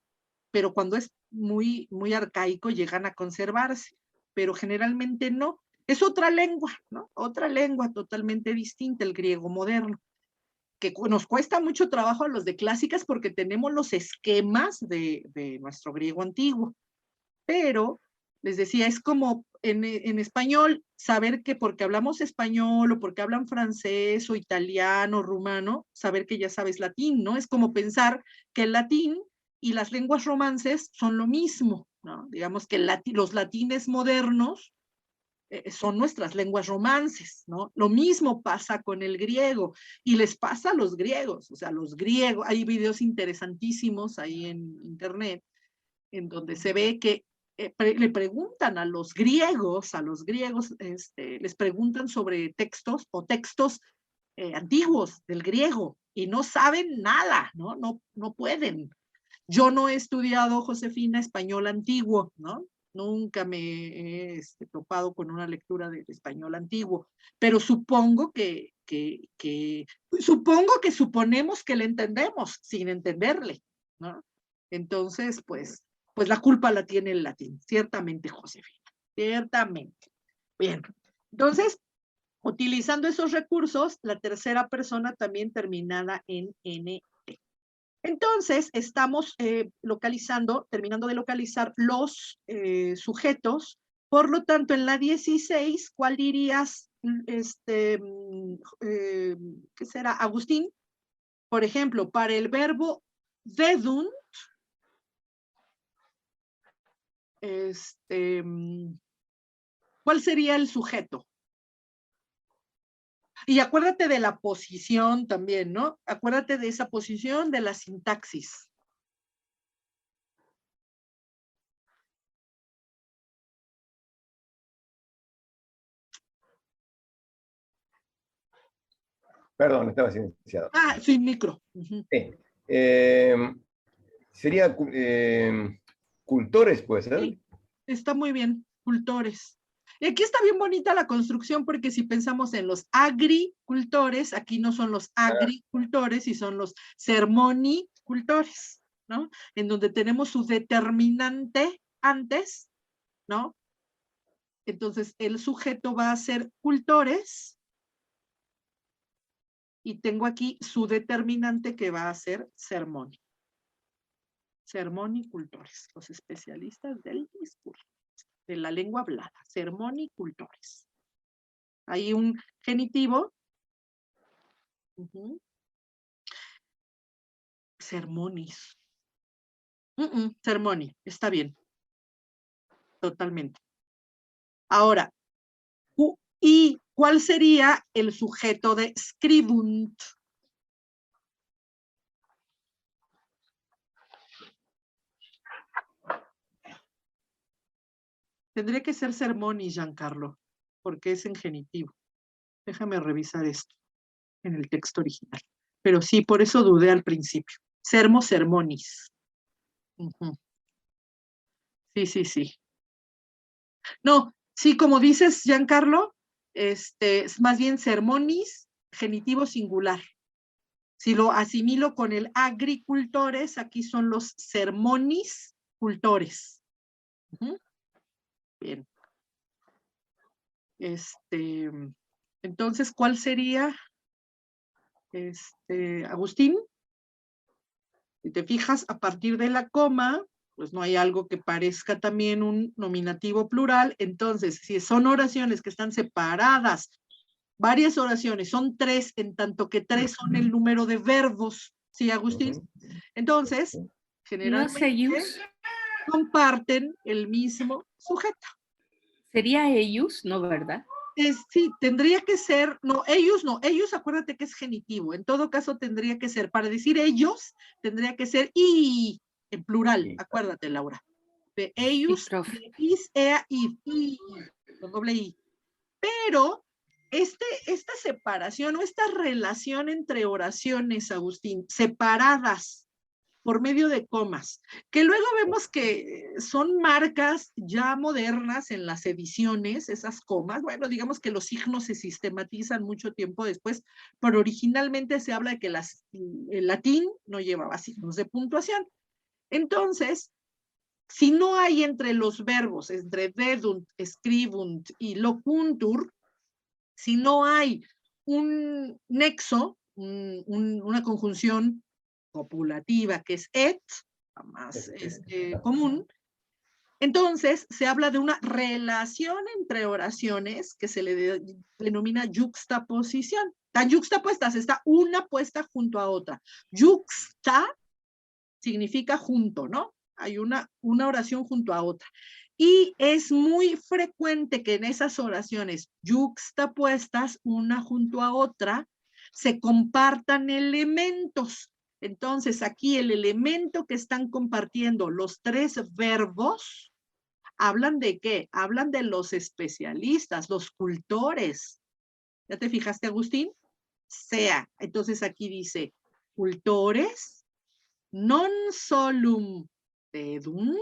pero cuando es muy, muy arcaico llegan a conservarse, pero generalmente no. Es otra lengua, ¿no? Otra lengua totalmente distinta, el griego moderno, que nos cuesta mucho trabajo a los de clásicas porque tenemos los esquemas de nuestro griego antiguo, pero Les decía, es como en español, saber que porque hablamos español o porque hablan francés o italiano, rumano, saber que ya sabes latín, ¿no? Es como pensar que el latín y las lenguas romances son lo mismo, ¿no? Digamos que los latines modernos son nuestras lenguas romances, ¿no? Lo mismo pasa con el griego y les pasa a los griegos, o sea, los griegos, hay videos interesantísimos ahí en internet en donde se ve que le preguntan a los griegos, les preguntan sobre textos o textos antiguos del griego y no saben nada, ¿no? No pueden. Yo no he estudiado, Josefina, español antiguo, ¿no? Nunca me he topado con una lectura del español antiguo, pero supongo suponemos que le entendemos sin entenderle, ¿no? Entonces, pues la culpa la tiene el latín, ciertamente, Josefina, ciertamente. Bien, entonces, utilizando esos recursos, la tercera persona también terminada en NT. Entonces, estamos terminando de localizar los sujetos. Por lo tanto, en la 16, ¿cuál dirías, qué será, Agustín? Por ejemplo, para el verbo vedunt, ¿cuál sería el sujeto? Y acuérdate de la posición también, ¿no? Acuérdate de esa posición de la sintaxis. Perdón, estaba silenciado. Ah, sin micro. Sí. Sería cultores, ¿puede ser? Sí, está muy bien, cultores. Y aquí está bien bonita la construcción porque si pensamos en los agricultores, aquí no son los agricultores y son los sermonicultores, ¿no? En donde tenemos su determinante antes, ¿no? Entonces el sujeto va a ser cultores y tengo aquí su determinante que va a ser sermón. Sermonicultores, los especialistas del discurso, de la lengua hablada, sermonicultores. Hay un genitivo. Sermonis. Sermoni, está bien. Totalmente. Ahora, ¿y cuál sería el sujeto de scribunt? Tendría que ser sermonis, Giancarlo, porque es en genitivo. Déjame revisar esto en el texto original. Pero sí, por eso dudé al principio. Sermo, sermonis. Sí, sí, sí. No, sí, como dices, Giancarlo, es más bien sermonis, genitivo singular. Si lo asimilo con el agricultores, aquí son los sermonis cultores. Bien. Entonces, ¿cuál sería? Agustín, si te fijas, a partir de la coma, pues no hay algo que parezca también un nominativo plural. Entonces, si son oraciones que están separadas, varias oraciones, son 3, en tanto que 3 son el número de verbos, ¿sí, Agustín? Entonces, generalmente comparten el mismo sujeto. ¿Sería ellos? No, ¿verdad? Sí, tendría que ser, no, ellos acuérdate que es genitivo, en todo caso tendría que ser, para decir ellos, tendría que ser y, en plural, acuérdate, Laura, de ellos, de is, ea, y, con doble i, pero esta separación o esta relación entre oraciones, Agustín, separadas por medio de comas, que luego vemos que son marcas ya modernas en las ediciones, esas comas. Bueno, digamos que los signos se sistematizan mucho tiempo después, pero originalmente se habla de que el latín no llevaba signos de puntuación. Entonces, si no hay entre los verbos, entre vedunt, scribunt y locuntur, si no hay un nexo, una conjunción copulativa que es et, más común, Entonces, se habla de una relación entre oraciones que se le denomina yuxtaposición. Están yuxtapuestas, está una puesta junto a otra. Yuxta significa junto, ¿no? Hay una oración junto a otra. Y es muy frecuente que en esas oraciones yuxtapuestas, una junto a otra, se compartan elementos. Entonces, aquí el elemento que están compartiendo los tres verbos, ¿hablan de qué? Hablan de los especialistas, los cultores. ¿Ya te fijaste, Agustín? Sea. Entonces aquí dice, cultores, non solum dedunt,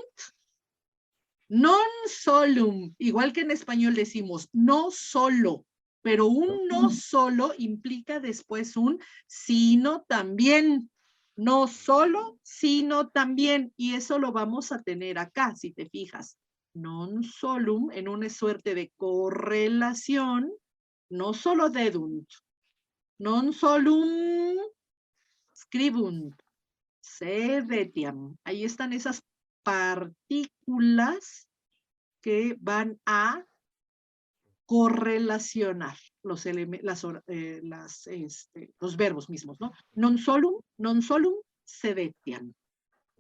non solum, igual que en español decimos, no solo, pero un no solo implica después un sino también. No solo, sino también. Y eso lo vamos a tener acá, si te fijas. Non solum, en una suerte de correlación, no solo dedunt, non solum scribunt, sedetiam. Ahí están esas partículas que van a correlacionar los verbos mismos, ¿no? Non solum sedetiam.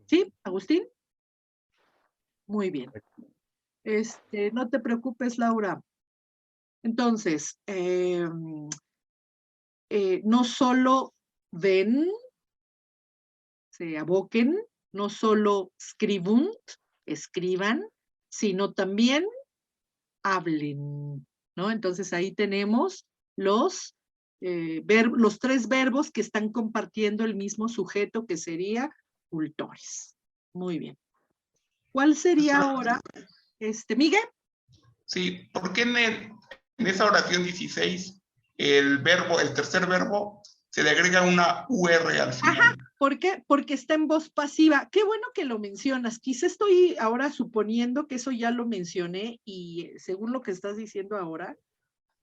¿Sí, Agustín? Muy bien. No te preocupes, Laura. Entonces, no solo ven, se aboquen, no solo scribunt, escriban, sino también hablen, ¿no? Entonces ahí tenemos los tres verbos que están compartiendo el mismo sujeto, que sería cultores. Muy bien. ¿Cuál sería ahora, Miguel? Sí, ¿por qué en esa oración 16 el tercer verbo, se le agrega una UR al final? Ajá, ¿por qué? Porque está en voz pasiva. Qué bueno que lo mencionas. Quizá estoy ahora suponiendo que eso ya lo mencioné y según lo que estás diciendo ahora,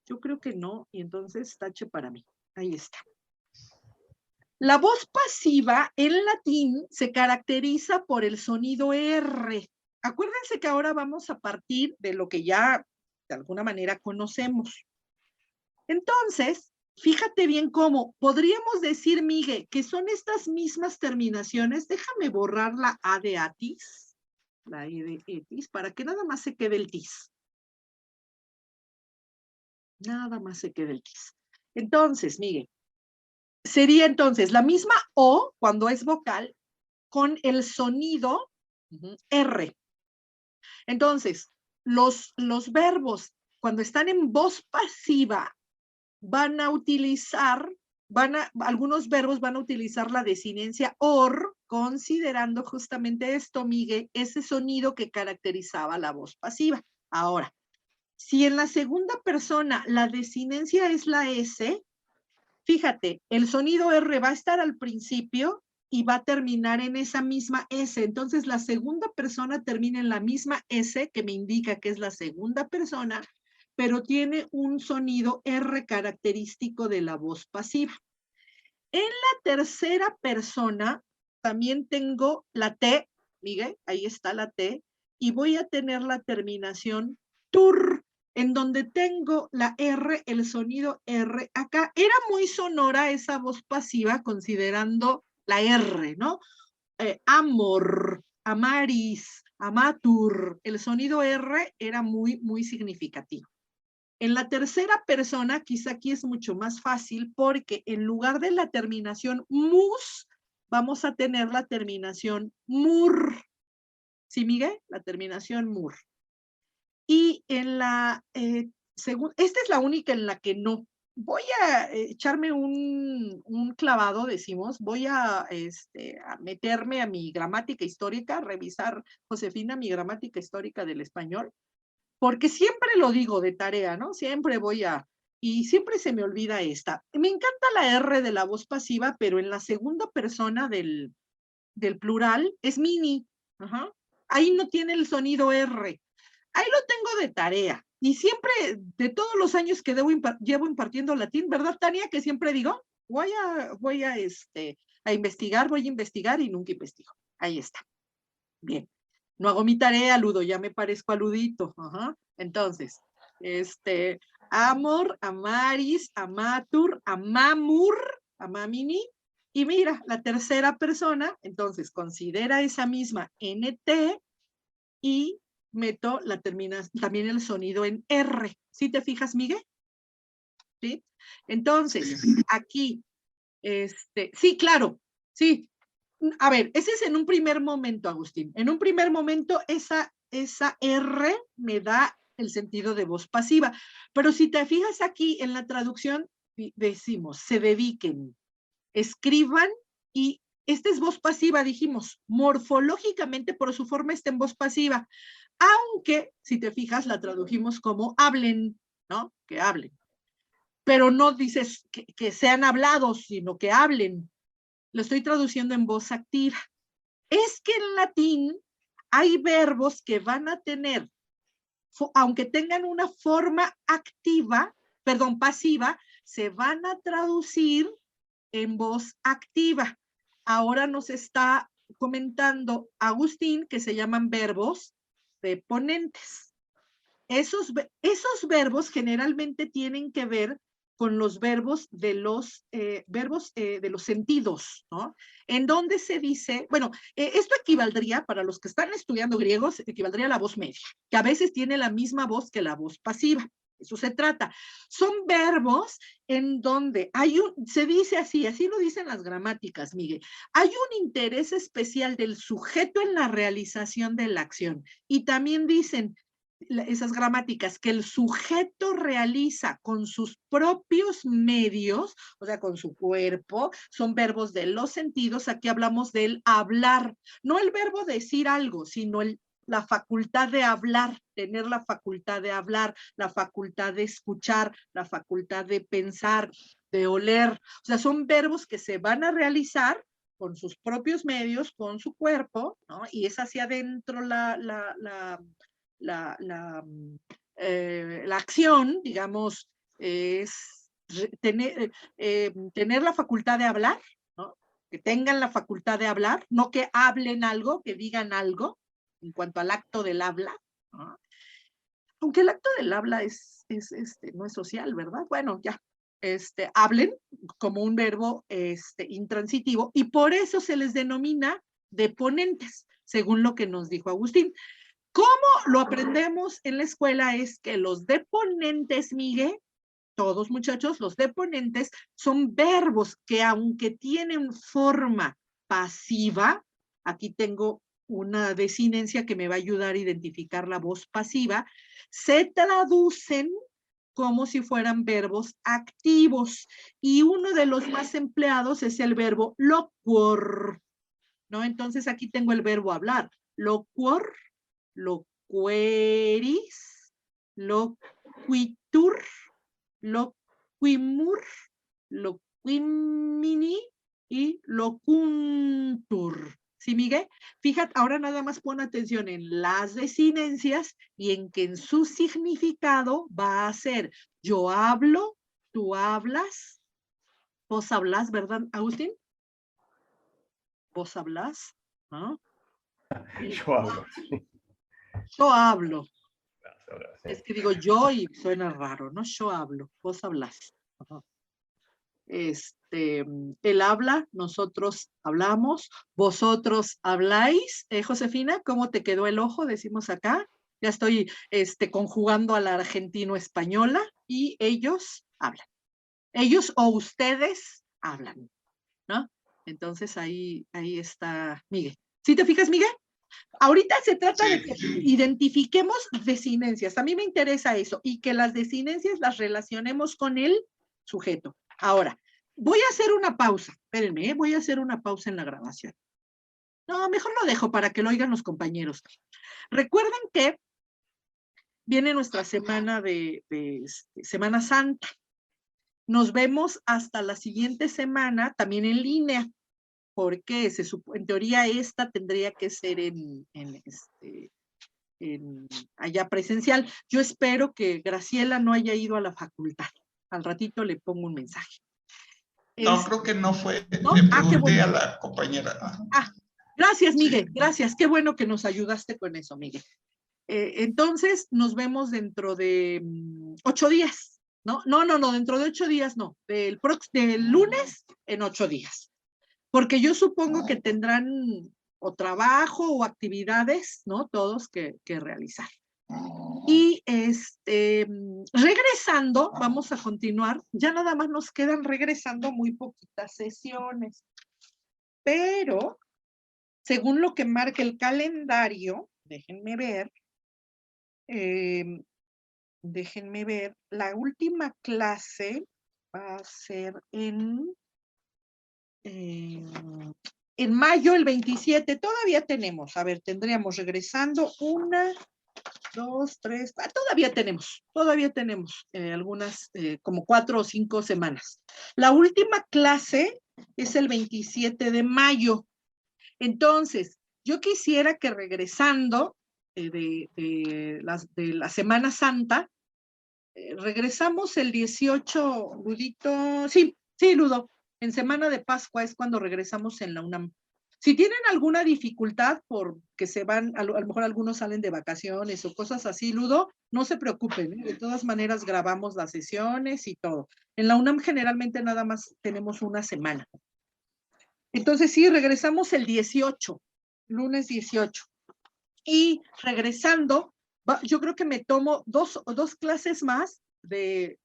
yo creo que no, y entonces tache para mí. Ahí está. La voz pasiva en latín se caracteriza por el sonido R. Acuérdense que ahora vamos a partir de lo que ya de alguna manera conocemos. Entonces, fíjate bien cómo podríamos decir, Miguel, que son estas mismas terminaciones. Déjame borrar la A de atis, la E de etis, para que nada más se quede el tis. Nada más se quede el tis. Entonces, Miguel, sería entonces la misma O cuando es vocal con el sonido R. Entonces, los verbos cuando están en voz pasiva van a utilizar, algunos verbos van a utilizar la desinencia or, considerando justamente esto, Miguel, ese sonido que caracterizaba la voz pasiva. Ahora, si en la segunda persona la desinencia es la S, fíjate, el sonido R va a estar al principio y va a terminar en esa misma S. Entonces, la segunda persona termina en la misma S, que me indica que es la segunda persona, pero tiene un sonido R característico de la voz pasiva. En la tercera persona también tengo la T, Miguel, ahí está la T, y voy a tener la terminación tur, en donde tengo la R, el sonido R acá. Era muy sonora esa voz pasiva considerando la R, ¿no? Amor, amaris, amatur, el sonido R era muy, muy significativo. En la tercera persona, quizá aquí es mucho más fácil porque en lugar de la terminación mus, vamos a tener la terminación mur. ¿Sí, Miguel? La terminación mur. Y en la segunda, esta es la única en la que no. Voy a echarme un clavado, decimos, voy a meterme a mi gramática histórica, revisar, Josefina, mi gramática histórica del español, porque siempre lo digo de tarea, ¿no? Siempre y siempre se me olvida esta. Me encanta la R de la voz pasiva, pero en la segunda persona del plural es mini. Ajá. Ahí no tiene el sonido R. Ahí lo tengo de tarea. Y siempre, de todos los años que llevo impartiendo latín, ¿verdad, Tania? Que siempre digo, voy a investigar, voy a investigar y nunca investigo. Ahí está. Bien. No hago mi tarea, Ludo, ya me parezco a Ludito. Ajá. Entonces, amor, amaris, amatur, amamur, amamini. Y mira, la tercera persona, entonces considera esa misma NT y meto también el sonido en R. ¿Sí te fijas, Miguel? ¿Sí? Entonces, aquí, sí, claro, sí. A ver, ese es en un primer momento, Agustín. En un primer momento, esa R me da el sentido de voz pasiva. Pero si te fijas aquí en la traducción, decimos, se dediquen, escriban, y esta es voz pasiva, dijimos, morfológicamente por su forma está en voz pasiva. Aunque, si te fijas, la tradujimos como hablen, ¿no? Que hablen. Pero no dices que sean hablados, sino que hablen. Lo estoy traduciendo en voz activa. Es que en latín hay verbos que van a tener, aunque tengan una forma activa, perdón, pasiva, se van a traducir en voz activa. Ahora nos está comentando Agustín que se llaman verbos deponentes. Esos verbos generalmente tienen que ver con los verbos de los sentidos, ¿no? En donde se dice, bueno, esto equivaldría, para los que están estudiando griegos, equivaldría a la voz media, que a veces tiene la misma voz que la voz pasiva. Eso se trata. Son verbos en donde se dice así lo dicen las gramáticas, Miguel, hay un interés especial del sujeto en la realización de la acción. Y también dicen esas gramáticas que el sujeto realiza con sus propios medios, o sea, con su cuerpo, son verbos de los sentidos. Aquí hablamos del hablar, no el verbo decir algo, sino la facultad de hablar, tener la facultad de hablar, la facultad de escuchar, la facultad de pensar, de oler. O sea, son verbos que se van a realizar con sus propios medios, con su cuerpo, ¿no? Y es hacia adentro la acción, digamos, es tener la facultad de hablar, ¿no? Que tengan la facultad de hablar, no que hablen algo, que digan algo, en cuanto al acto del habla, ¿no? Aunque el acto del habla no es social, ¿verdad? Bueno, ya, hablen como un verbo intransitivo, y por eso se les denomina deponentes, según lo que nos dijo Agustín. ¿Cómo lo aprendemos en la escuela? Es que los deponentes, Miguel, todos muchachos, los deponentes son verbos que, aunque tienen forma pasiva, aquí tengo una desinencia que me va a ayudar a identificar la voz pasiva, se traducen como si fueran verbos activos. Y uno de los más empleados es el verbo loquor, ¿no? Entonces aquí tengo el verbo hablar, loquor, loqueris, loquitur, loquimur, loquimini y locuntur. ¿Sí, Miguel? Fíjate, ahora nada más pon atención en las desinencias y en que en su significado va a ser yo hablo, tú hablas, vos hablas, ¿verdad, Agustín? Vos hablas, ¿no? Yo hablo. Yo hablo. Sí. Es que digo yo y suena raro, ¿no? Yo hablo, vos hablas. Ajá. Él habla, nosotros hablamos, vosotros habláis. Josefina, ¿cómo te quedó el ojo? Decimos acá. Ya estoy conjugando a la argentino-española, y ellos hablan. Ellos o ustedes hablan, ¿no? Entonces ahí está Miguel. ¿Sí te fijas, Miguel? Ahorita se trata de que identifiquemos desinencias. A mí me interesa eso, y que las desinencias las relacionemos con el sujeto. Ahora, voy a hacer una pausa. Espérenme, voy a hacer una pausa en la grabación. No, mejor lo dejo para que lo oigan los compañeros. Recuerden que viene nuestra semana de Semana Santa. Nos vemos hasta la siguiente semana, también en línea, porque en teoría esta tendría que ser allá presencial. Yo espero que Graciela no haya ido a la facultad. Al ratito le pongo un mensaje. No, creo que no fue. ¿No? Le pregunté qué bueno. a la compañera. Gracias, Miguel, gracias. Qué bueno que nos ayudaste con eso, Miguel. Entonces, nos vemos dentro de 8 días. No, dentro de 8 días no. Del lunes en 8 días. Porque yo supongo que tendrán o trabajo o actividades, ¿no? Todos que realizar. Y regresando, vamos a continuar. Ya nada más nos quedan regresando muy poquitas sesiones. Pero, según lo que marca el calendario, déjenme ver, la última clase va a ser en mayo, el 27. Todavía tenemos, a ver, tendríamos regresando 1, 2, 3, todavía tenemos algunas, como 4 o 5 semanas. La última clase es el 27 de mayo. Entonces, yo quisiera que regresando de la Semana Santa, regresamos el 18, Ludito, sí, Ludo, en Semana de Pascua es cuando regresamos en la UNAM. Si tienen alguna dificultad porque se van, a lo mejor algunos salen de vacaciones o cosas así, Ludo, no se preocupen, ¿eh? De todas maneras grabamos las sesiones y todo. En la UNAM generalmente nada más tenemos una semana. Entonces sí, regresamos el 18, lunes 18. Y regresando, yo creo que me tomo dos clases más de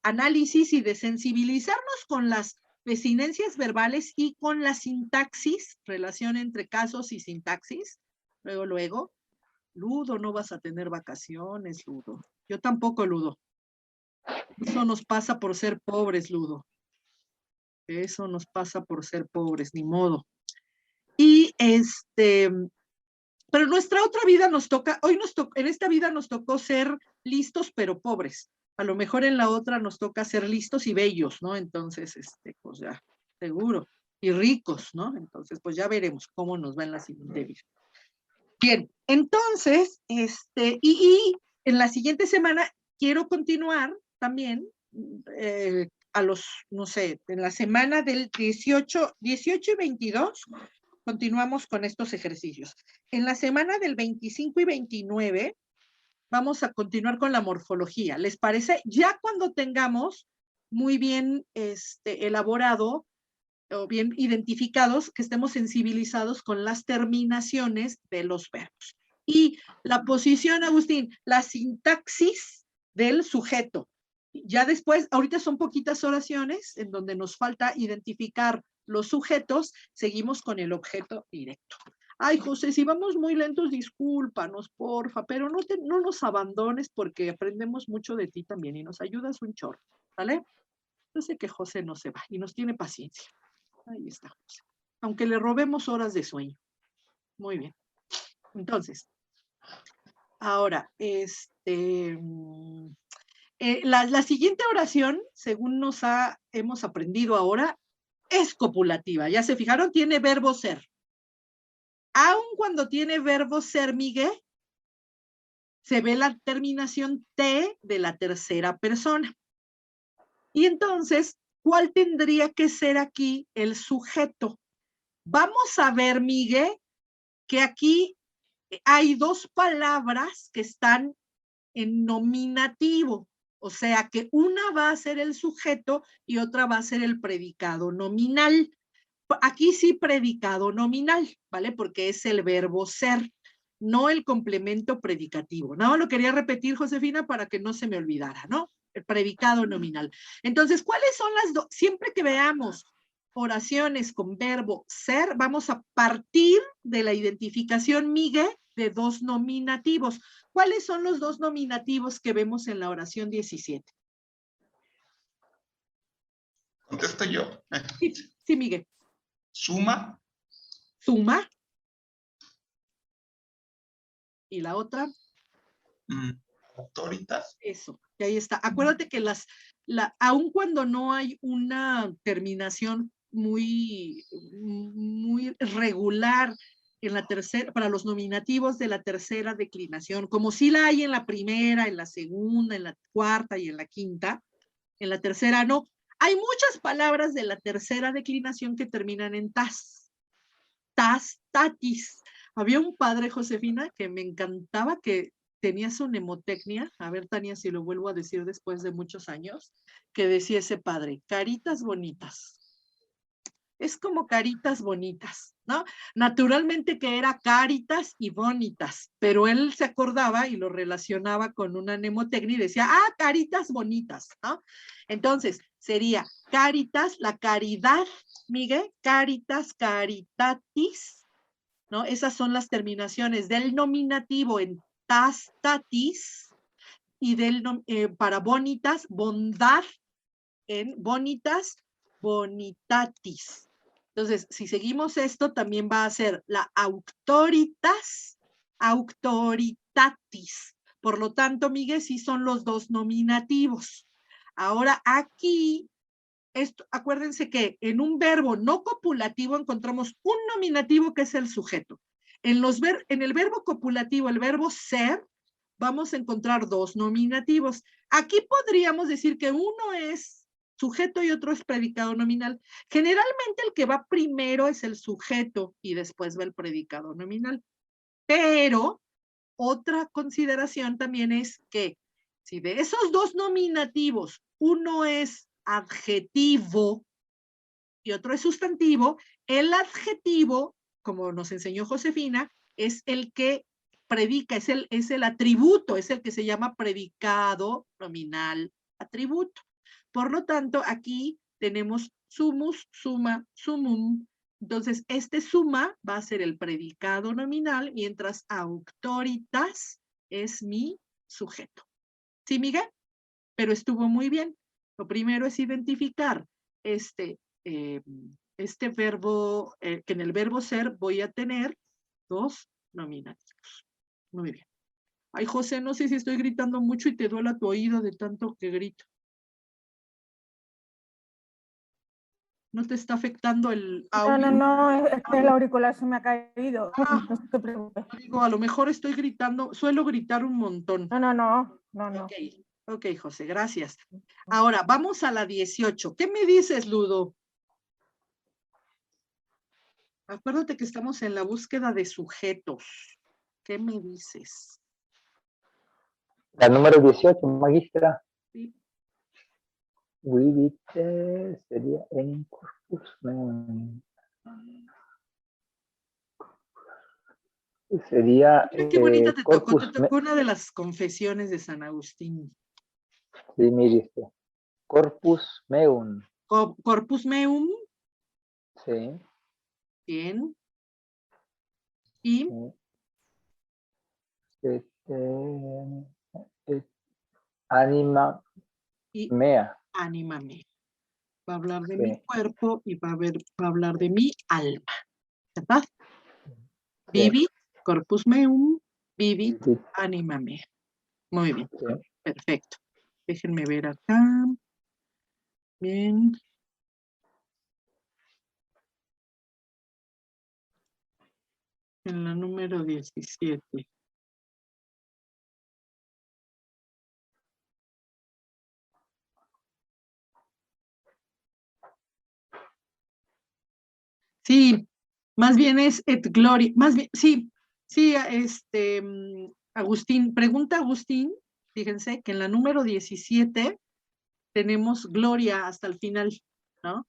análisis y de sensibilizarnos con las desinencias verbales y con la sintaxis, relación entre casos y sintaxis. Luego, Ludo, no vas a tener vacaciones, Ludo. Yo tampoco, Ludo. Eso nos pasa por ser pobres, Ludo. Eso nos pasa por ser pobres, ni modo. Y pero nuestra otra vida nos toca, en esta vida nos tocó ser listos pero pobres. A lo mejor en la otra nos toca ser listos y bellos, ¿no? Entonces, pues ya, seguro. Y ricos, ¿no? Entonces, pues ya veremos cómo nos va en la siguiente vida. Bien, entonces, y en la siguiente semana quiero continuar también no sé, en la semana del 18 y 22, continuamos con estos ejercicios. En la semana del 25 y 29 vamos a continuar con la morfología. ¿Les parece? Ya cuando tengamos muy bien elaborado o bien identificados, que estemos sensibilizados con las terminaciones de los verbos. Y la posición, Agustín, la sintaxis del sujeto. Ya después, ahorita son poquitas oraciones en donde nos falta identificar los sujetos, seguimos con el objeto directo. Ay, José, si vamos muy lentos, discúlpanos, porfa, pero no nos abandones porque aprendemos mucho de ti también y nos ayudas un chorro, ¿vale? Yo sé que José no se va y nos tiene paciencia. Ahí está José. Aunque le robemos horas de sueño. Muy bien. Entonces, ahora, la siguiente oración, según hemos aprendido ahora, es copulativa. ¿Ya se fijaron? Tiene verbo ser. Aun cuando tiene verbo ser, Miguel, se ve la terminación T de la tercera persona. Y entonces, ¿cuál tendría que ser aquí el sujeto? Vamos a ver, Miguel, que aquí hay 2 palabras que están en nominativo. O sea que una va a ser el sujeto y otra va a ser el predicado nominal. Aquí sí predicado nominal, ¿vale? Porque es el verbo ser, no el complemento predicativo. No, lo quería repetir, Josefina, para que no se me olvidara, ¿no? El predicado nominal. Entonces, ¿cuáles son las dos? Siempre que veamos oraciones con verbo ser, vamos a partir de la identificación, Miguel, de 2 nominativos. ¿Cuáles son los 2 nominativos que vemos en la oración 17? Contesto yo. Sí, Miguel. Suma. Suma. ¿Y la otra? Autoritas. Eso, y ahí está. Acuérdate que aun cuando no hay una terminación muy regular en la tercera, para los nominativos de la tercera declinación, como sí la hay en la primera, en la segunda, en la cuarta y en la quinta, en la tercera no. Hay muchas palabras de la tercera declinación que terminan en tas. tas, tatis. Había un padre, Josefina, que me encantaba, que tenía su mnemotecnia, a ver, Tania, si lo vuelvo a decir después de muchos años, que decía ese padre, caritas bonitas. Es como caritas bonitas, ¿no? Naturalmente que era caritas y bonitas, pero él se acordaba y lo relacionaba con una mnemotecnia y decía, caritas bonitas, ¿no? Entonces, sería caritas, la caridad, Miguel, caritas, caritatis, ¿no? Esas son las terminaciones del nominativo en tas, tatis, y para bonitas, bondad, en bonitas, bonitatis. Entonces, si seguimos esto, también va a ser la auctoritas, auctoritatis. Por lo tanto, Miguel, sí son los dos nominativos. Ahora, aquí, acuérdense que en un verbo no copulativo encontramos un nominativo que es el sujeto. En el verbo copulativo, el verbo ser, vamos a encontrar dos nominativos. Aquí podríamos decir que uno es sujeto y otro es predicado nominal. Generalmente el que va primero es el sujeto y después va el predicado nominal. Pero otra consideración también es que si de esos dos nominativos uno es adjetivo y otro es sustantivo, el adjetivo, como nos enseñó Josefina, es el que predica, es el atributo, es el que se llama predicado nominal atributo. Por lo tanto, aquí tenemos sumus, suma, sumum. Entonces, este suma va a ser el predicado nominal, mientras auctoritas es mi sujeto. ¿Sí, Miguel? Pero estuvo muy bien. Lo primero es identificar este verbo, que en el verbo ser voy a tener dos nominativos. Muy bien. Ay, José, no sé si estoy gritando mucho y te duele tu oído de tanto que grito. ¿No te está afectando el audio? No, es que el auricular se me ha caído. No te preocupes. Digo, a lo mejor estoy gritando, suelo gritar un montón. No. Ok, José, gracias. Ahora, vamos a la 18. ¿Qué me dices, Ludo? Acuérdate que estamos en la búsqueda de sujetos. ¿Qué me dices? La número 18, magistra. Sí. Vivite sería en corpus meum. Sería Mira qué bonita te tocó corpus una de las confesiones de San Agustín. Sí, mire, corpus meum. Corpus meum. Sí. Bien. Y anima y mea. ánima mea. Va a hablar de Sí. mi cuerpo y va a hablar de mi alma. ¿Verdad? Sí. Vivit, corpus meum, vivit, anima mea. Muy bien. Sí. Perfecto. Déjenme ver acá. Bien. En la número 17. Sí, más bien es et gloria, más bien, sí, Agustín, pregunta Agustín, fíjense que en la número 17 tenemos gloria hasta el final, ¿no?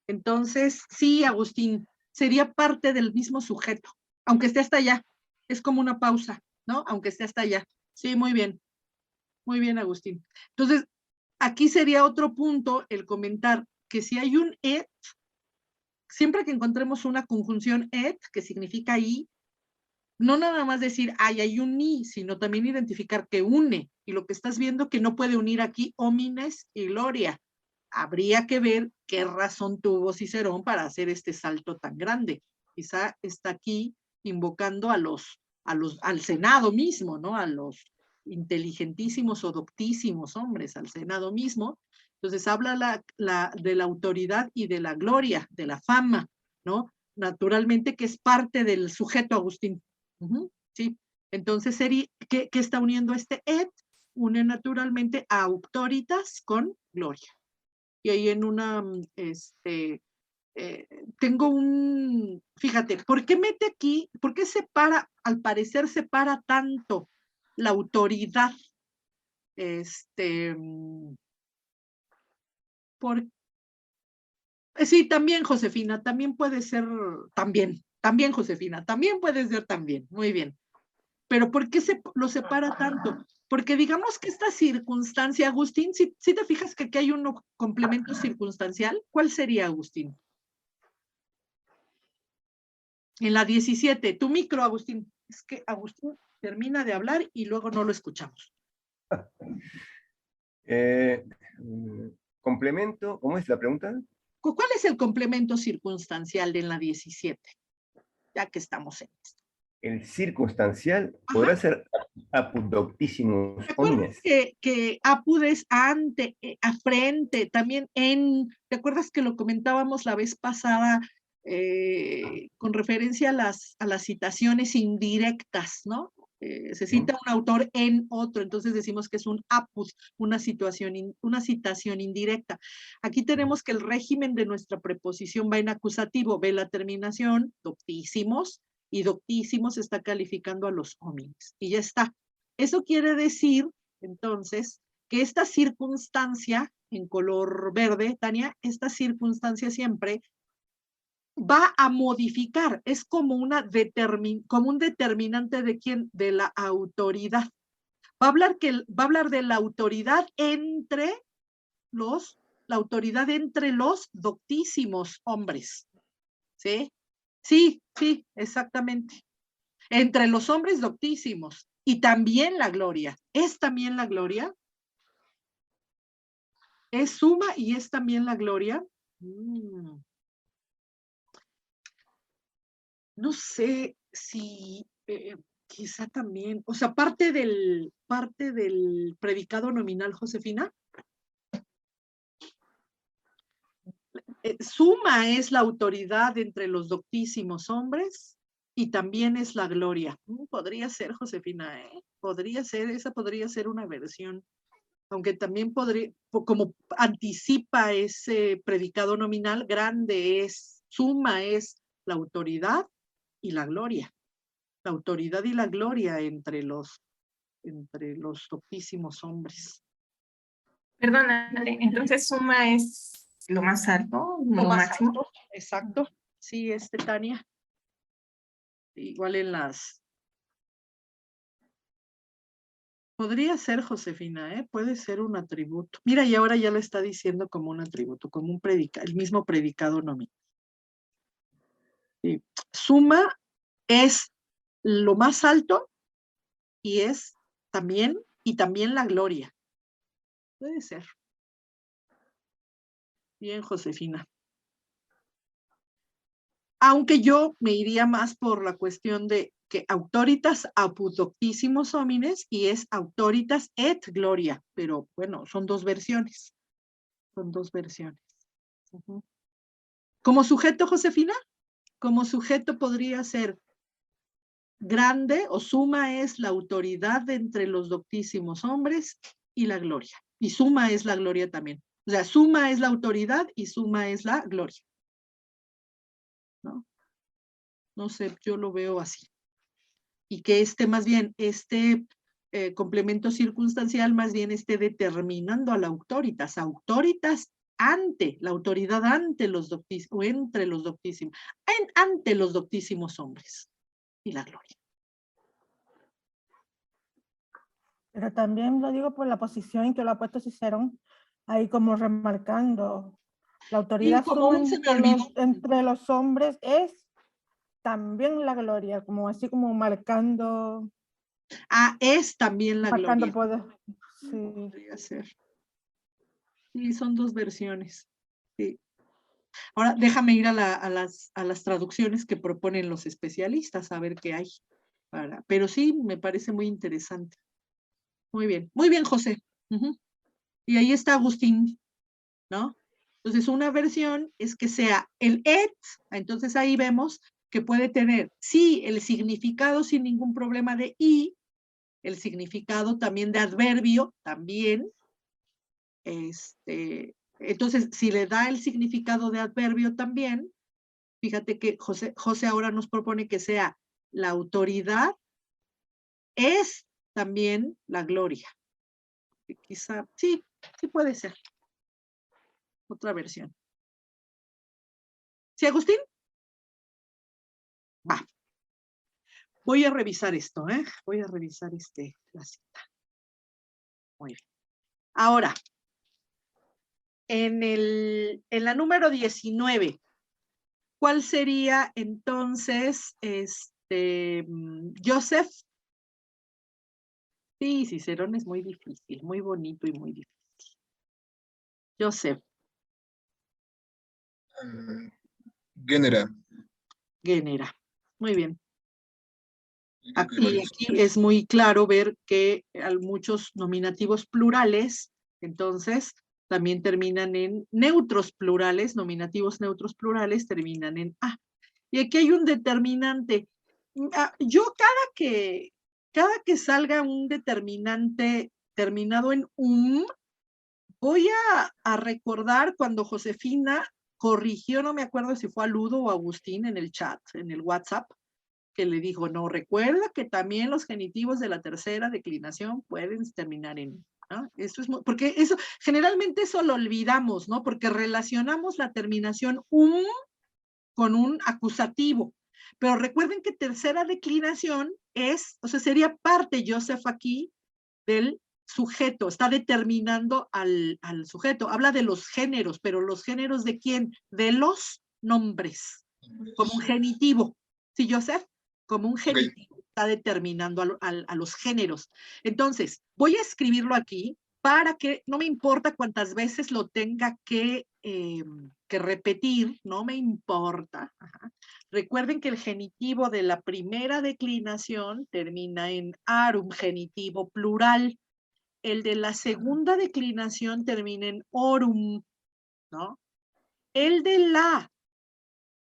Entonces, sí, Agustín, sería parte del mismo sujeto, aunque esté hasta allá, es como una pausa, ¿no? Aunque esté hasta allá. Sí, muy bien, Agustín. Entonces, aquí sería otro punto el comentar que si hay un et, siempre que encontremos una conjunción et, que significa y, no nada más decir, hay un ni, sino también identificar que une, y lo que estás viendo que no puede unir aquí homines y gloria. Habría que ver qué razón tuvo Cicerón para hacer este salto tan grande. Quizá está aquí invocando al Senado mismo, ¿no? A los inteligentísimos o doctísimos hombres, al Senado mismo. Entonces habla de la autoridad y de la gloria, de la fama, ¿no? Naturalmente que es parte del sujeto, Agustín. Sí. Entonces, ¿qué está uniendo este et? Une naturalmente a auctoritas con gloria. Y ahí en una tengo fíjate, ¿por qué mete aquí, por qué separa, al parecer separa tanto la autoridad? Sí, también, Josefina, también puede ser, también, Josefina, también puede ser también, muy bien. Pero ¿por qué lo separa tanto? Porque digamos que esta circunstancia, Agustín, si te fijas que aquí hay un complemento circunstancial, ¿cuál sería, Agustín? En la 17, tu micro, Agustín. Es que Agustín termina de hablar y luego no lo escuchamos. Complemento, ¿cómo es la pregunta? ¿Cuál es el complemento circunstancial de en la 17? Ya que estamos en esto. El circunstancial podrá ser apud doctísimos homines. Que apud es ante, a frente, también en, ¿te acuerdas que lo comentábamos la vez pasada con referencia a las citaciones indirectas, ¿no? Se cita un autor en otro, entonces decimos que es un apud, una citación indirecta. Aquí tenemos que el régimen de nuestra preposición va en acusativo, ve la terminación, doctísimos, y doctísimos está calificando a los homines. Y ya está. Eso quiere decir, entonces, que esta circunstancia, en color verde, Tania, esta circunstancia siempre va a modificar, es como, como un determinante de quién, de la autoridad. Va a hablar de la autoridad entre los doctísimos hombres. ¿Sí? Sí, exactamente. Entre los hombres doctísimos. Y también la gloria. ¿Es también la gloria? ¿Es suma y es también la gloria? No sé si quizá también, o sea, parte del predicado nominal, Josefina. Suma es la autoridad entre los doctísimos hombres y también es la gloria. Podría ser, Josefina, podría ser, esa podría ser una versión, aunque también podría, como anticipa ese predicado nominal, suma es la autoridad y la gloria. La autoridad y la gloria entre los doctísimos hombres. Perdona, entonces suma es lo más alto, lo máximo. Alto, exacto. Sí, Tania. Igual en las... Podría ser, Josefina, puede ser un atributo. Mira, y ahora ya lo está diciendo como un atributo, como el mismo predicado nominal. Sí. Suma es lo más alto y también la gloria. Puede ser. Bien, Josefina. Aunque yo me iría más por la cuestión de que autoritas apud doctísimos homines y es autoritas et gloria, pero bueno, son dos versiones. Como sujeto, Josefina, como sujeto podría ser grande o suma es la autoridad entre los doctísimos hombres y la gloria. Y suma es la gloria también. O sea, suma es la autoridad y suma es la gloria. ¿No? No sé, yo lo veo así. Y que más bien, complemento circunstancial más bien esté determinando a la autoritas ante, la autoridad ante los doctísimos, o entre los doctísimos, ante los doctísimos hombres y la gloria. Pero también lo digo por la posición en que lo ha puesto Cicerón, ahí como remarcando, la autoridad suma entre los hombres es también la gloria, como así como marcando. Es también la gloria. Poder. Sí. Podría ser. Sí, son dos versiones. Sí. Ahora déjame ir a las traducciones que proponen los especialistas, a ver qué hay. Pero sí, me parece muy interesante. Muy bien, José. Y ahí está Agustín, ¿no? Entonces, una versión es que sea el et, entonces ahí vemos que puede tener, sí, el significado sin ningún problema de y, el significado también de adverbio, también, Entonces, si le da el significado de adverbio también, fíjate que José ahora nos propone que sea la autoridad es también la gloria. Quizá, sí puede ser. Otra versión. ¿Sí, Agustín? Va. Voy a revisar esto, ¿eh? Voy a revisar la cita. Muy bien. Ahora, en la número 19, ¿cuál sería entonces Joseph? Sí, Cicerón es muy difícil, muy bonito y muy difícil. Joseph. Genera. Genera. Muy bien. Aquí es muy claro ver que hay muchos nominativos plurales, entonces también terminan en neutros plurales, nominativos neutros plurales terminan en A. Y aquí hay un determinante. Yo cada que salga un determinante terminado en voy a recordar cuando Josefina corrigió, no me acuerdo si fue a Ludo o a Agustín en el chat, en el WhatsApp, que le dijo, no, recuerda que también los genitivos de la tercera declinación pueden terminar en, ¿no? Eso es porque eso, generalmente eso lo olvidamos, ¿no? Porque relacionamos la terminación con un acusativo. Pero recuerden que tercera declinación o sea, sería parte, Joseph, aquí, del sujeto, está determinando al sujeto. Habla de los géneros, pero ¿los géneros de quién? De los nombres, como un genitivo. ¿Sí, Joseph? Como un genitivo, está determinando a los géneros. Entonces, voy a escribirlo aquí para que no me importa cuántas veces lo tenga que repetir, no me importa. Ajá. Recuerden que el genitivo de la primera declinación termina en arum, genitivo plural. El de la segunda declinación termina en orum, ¿no? El de la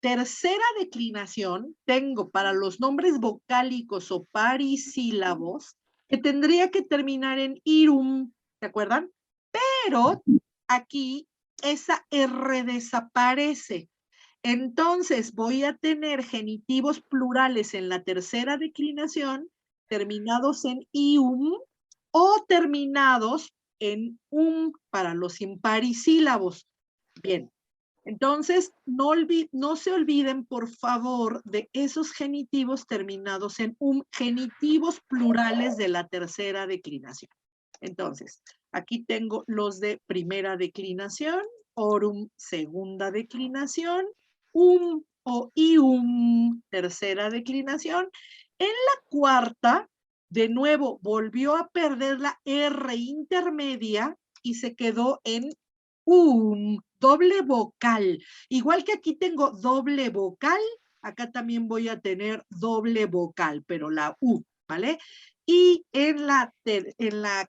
tercera declinación tengo para los nombres vocálicos o parisílabos que tendría que terminar en irum, ¿se acuerdan? Pero aquí esa R desaparece. Entonces voy a tener genitivos plurales en la tercera declinación terminados en ium o terminados en para los imparisílabos. Bien. Entonces, no se olviden, por favor, de esos genitivos terminados en genitivos plurales de la tercera declinación. Entonces, aquí tengo los de primera declinación, orum, segunda declinación, o ium, tercera declinación. En la cuarta, de nuevo, volvió a perder la R intermedia y se quedó en doble vocal. Igual que aquí tengo doble vocal, acá también voy a tener doble vocal, pero la U, ¿vale? Y en la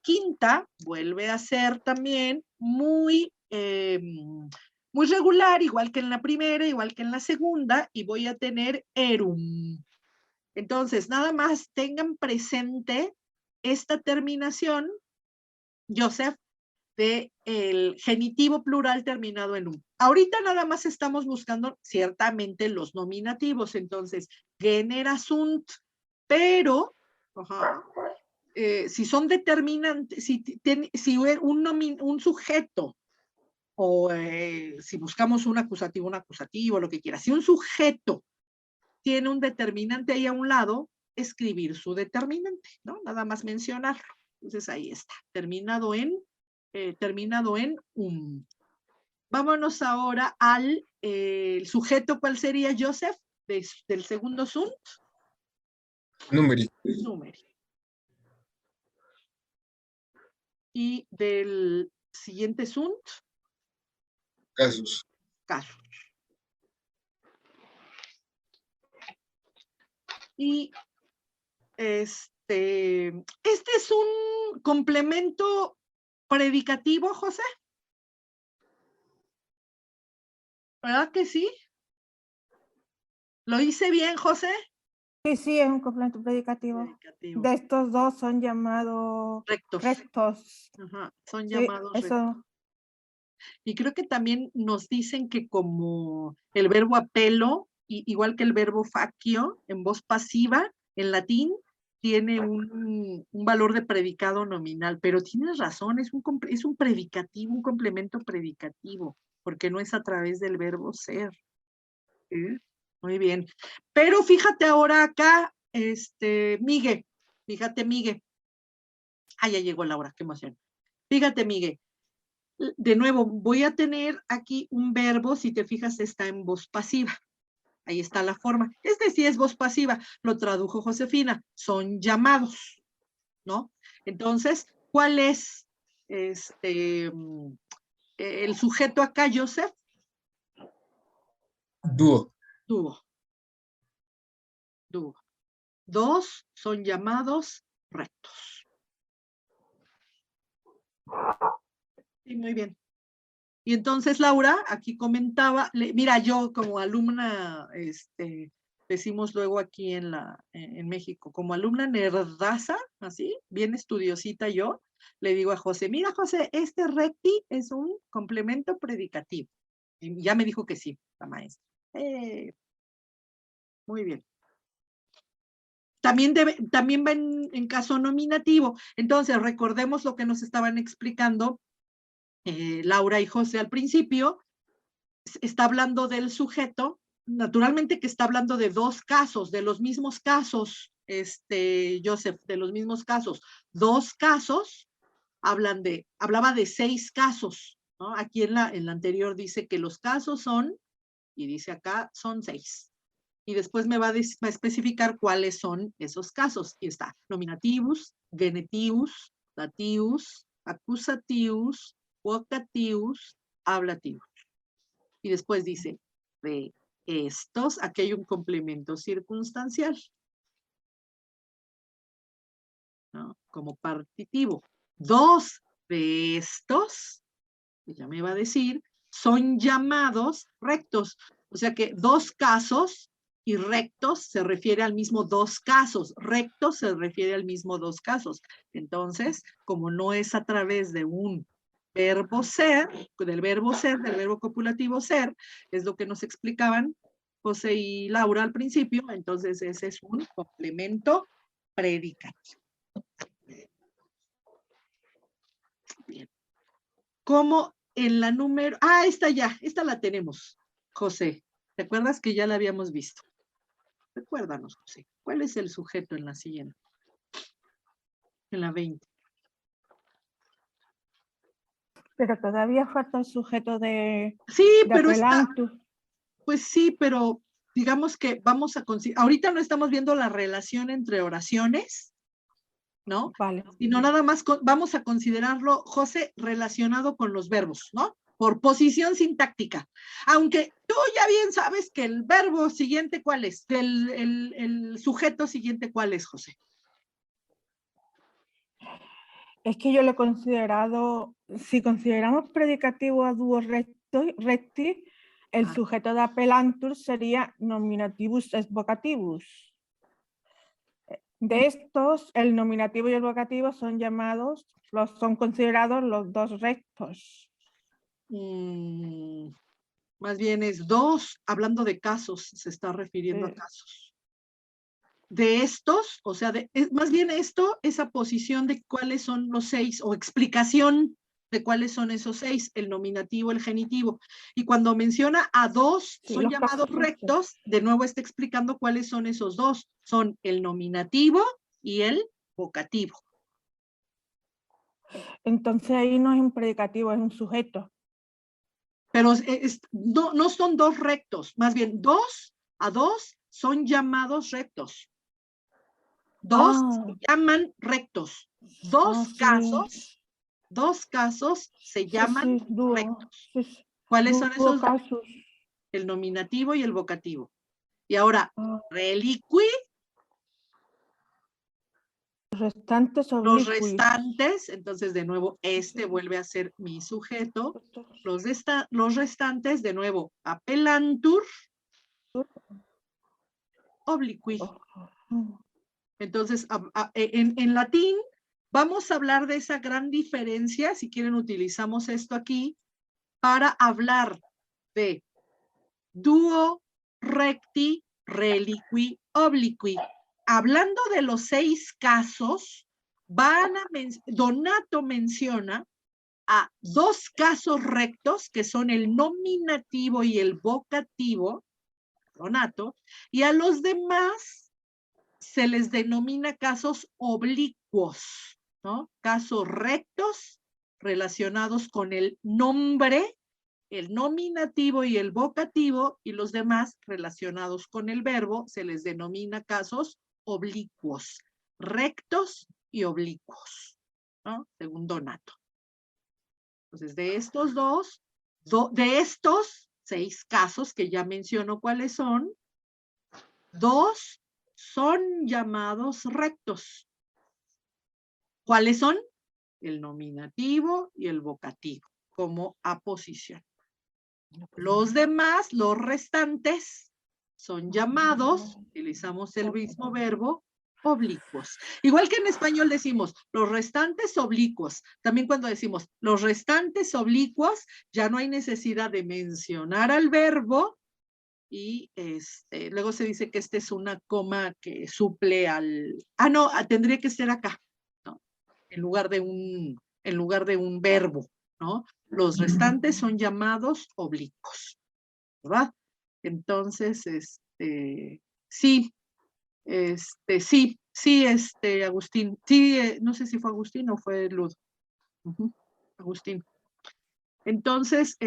quinta vuelve a ser también muy regular, igual que en la primera, igual que en la segunda, y voy a tener erum. Entonces, nada más tengan presente esta terminación, Joseph, de el genitivo plural terminado en Ahorita nada más estamos buscando ciertamente los nominativos, entonces, genera sunt, pero, si son determinantes, si un sujeto, o si buscamos un acusativo, lo que quiera, si un sujeto tiene un determinante ahí a un lado, escribir su determinante, ¿no? Nada más mencionarlo. Entonces ahí está, terminado en Vámonos ahora al el sujeto. ¿Cuál sería, Joseph, del segundo sunt? Numeri. Numeri. Y del siguiente sunt? Casus. Casus. Y este es un complemento predicativo, José. ¿Verdad que sí? ¿Lo hice bien, José? Sí, es un complemento predicativo. De estos dos son llamados rectos. Ajá, son llamados rectos. Y creo que también nos dicen que como el verbo apelo, igual que el verbo facio, en voz pasiva, en latín, tiene un valor de predicado nominal, pero tienes razón, es un predicativo, un complemento predicativo, porque no es a través del verbo ser. ¿Sí? Muy bien. Pero fíjate ahora acá, Miguel, fíjate, Miguel. Ah, ya llegó Laura, qué emoción. Fíjate, Miguel. De nuevo, voy a tener aquí un verbo, si te fijas, está en voz pasiva. Ahí está la forma. Este sí es voz pasiva, lo tradujo Josefina. Son llamados, ¿no? Entonces, ¿cuál es el sujeto acá, Joseph? Dúo. Dúo. Dúo. Dos son llamados rectos. Sí, muy bien. Y entonces Laura aquí comentaba, mira, yo como alumna, decimos luego aquí en México, como alumna nerdaza, así, bien estudiosita yo, le digo a José, mira José, este recti es un complemento predicativo. Y ya me dijo que sí, la maestra. Muy bien. También va en caso nominativo. Entonces, recordemos lo que nos estaban explicando Laura y José al principio. Está hablando del sujeto, naturalmente que está hablando de dos casos, de los mismos casos, Joseph, de los mismos casos. Dos casos, hablaba de 6 casos, ¿no? Aquí en la anterior dice que los casos son, y dice acá, son 6. Y después me va a especificar cuáles son esos casos. Y está nominativus, genitius, datius, accusatius, vocatius, ablativus. Y después dice, de estos, aquí hay un complemento circunstancial, ¿no? Como partitivo. 2 de estos, que ya me va a decir, son llamados rectos. O sea que 2 casos y rectos se refiere al mismo 2 casos. Rectos se refiere al mismo 2 casos. Entonces, como no es a través de un verbo ser, del verbo copulativo ser, es lo que nos explicaban José y Laura al principio, entonces ese es un complemento predicativo. Bien. Como en la número, esta la tenemos, José. ¿Te acuerdas que ya la habíamos visto? Recuérdanos, José, ¿cuál es el sujeto en la siguiente? En la 20. Pero todavía falta el sujeto de pero apelantus. Pues sí, pero digamos que vamos a considerar, ahorita no estamos viendo la relación entre oraciones, ¿no? Vale. Sino nada más vamos a considerarlo, José, relacionado con los verbos, ¿no? Por posición sintáctica. Aunque tú ya bien sabes que el verbo siguiente, ¿cuál es? El sujeto siguiente, ¿cuál es, José? Es que yo lo he considerado, si consideramos predicativo a dúo recti, el sujeto de apelantur sería nominativus est vocativus. De estos, el nominativo y el vocativo son son considerados los 2 rectos. Más bien es 2, hablando de casos, se está refiriendo a casos. De estos, o sea, más bien esa posición de cuáles son los 6, o explicación de cuáles son esos 6, el nominativo, el genitivo. Y cuando menciona a 2 son llamados rectos, de nuevo está explicando cuáles son esos 2. Son el nominativo y el vocativo. Entonces ahí no es un predicativo, es un sujeto. Pero no son 2 rectos, más bien 2 a 2 son llamados rectos. 2 se llaman rectos. 2 casos se llaman rectos. ¿Cuáles son esos casos? El nominativo y el vocativo. Y ahora, reliqui. Los restantes, entonces de nuevo, vuelve a ser mi sujeto. Los restantes, de nuevo, apelantur, obliqui. Entonces, en latín, vamos a hablar de esa gran diferencia, si quieren utilizamos esto aquí, para hablar de duo, recti, reliqui, obliqui. Hablando de los 6 casos, Donato menciona a 2 casos rectos, que son el nominativo y el vocativo, Donato, y a los demás se les denomina casos oblicuos, ¿no? Casos rectos relacionados con el nombre, el nominativo y el vocativo, y los demás relacionados con el verbo se les denomina casos oblicuos, rectos y oblicuos, ¿no? Según Donato. Entonces, de estos de estos 6 casos que ya menciono cuáles son, 2 son llamados rectos. ¿Cuáles son? El nominativo y el vocativo, como aposición. Los demás, los restantes, son llamados, utilizamos el mismo verbo, oblicuos. Igual que en español decimos los restantes oblicuos. También cuando decimos los restantes oblicuos, ya no hay necesidad de mencionar al verbo y luego se dice que esta es una coma que suple al... Ah, no, tendría que ser acá, ¿no? En lugar de un verbo, ¿no? Los restantes son llamados oblicuos, ¿verdad? Entonces, sí, Agustín, sí, no sé si fue Agustín o fue Lud. Agustín. Entonces,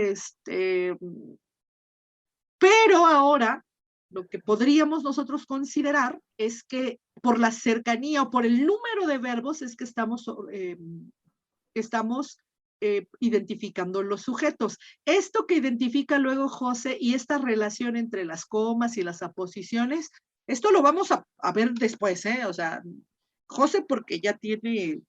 pero ahora, lo que podríamos nosotros considerar es que por la cercanía o por el número de verbos es que estamos identificando los sujetos. Esto que identifica luego José y esta relación entre las comas y las aposiciones, esto lo vamos a ver después, o sea, José porque ya tiene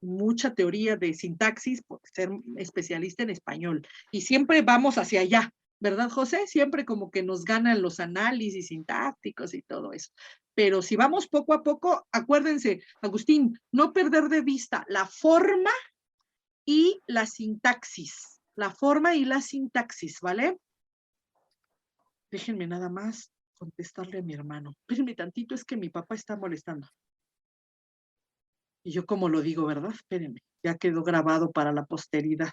mucha teoría de sintaxis por ser especialista en español y siempre vamos hacia allá, ¿verdad, José? Siempre como que nos ganan los análisis sintácticos y todo eso. Pero si vamos poco a poco, acuérdense, Agustín, no perder de vista la forma y la sintaxis. La forma y la sintaxis, ¿vale? Déjenme nada más contestarle a mi hermano. Espérenme tantito, es que mi papá está molestando. Y yo como lo digo, ¿verdad? Espérenme, ya quedó grabado para la posteridad.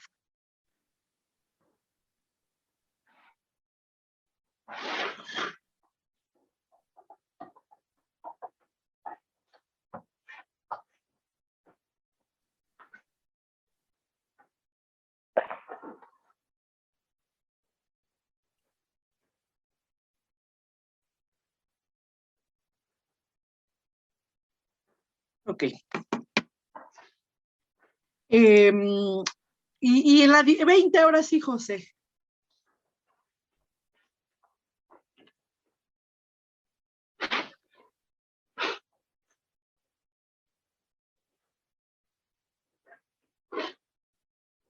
Ok. Y en la 20 ahora sí, José.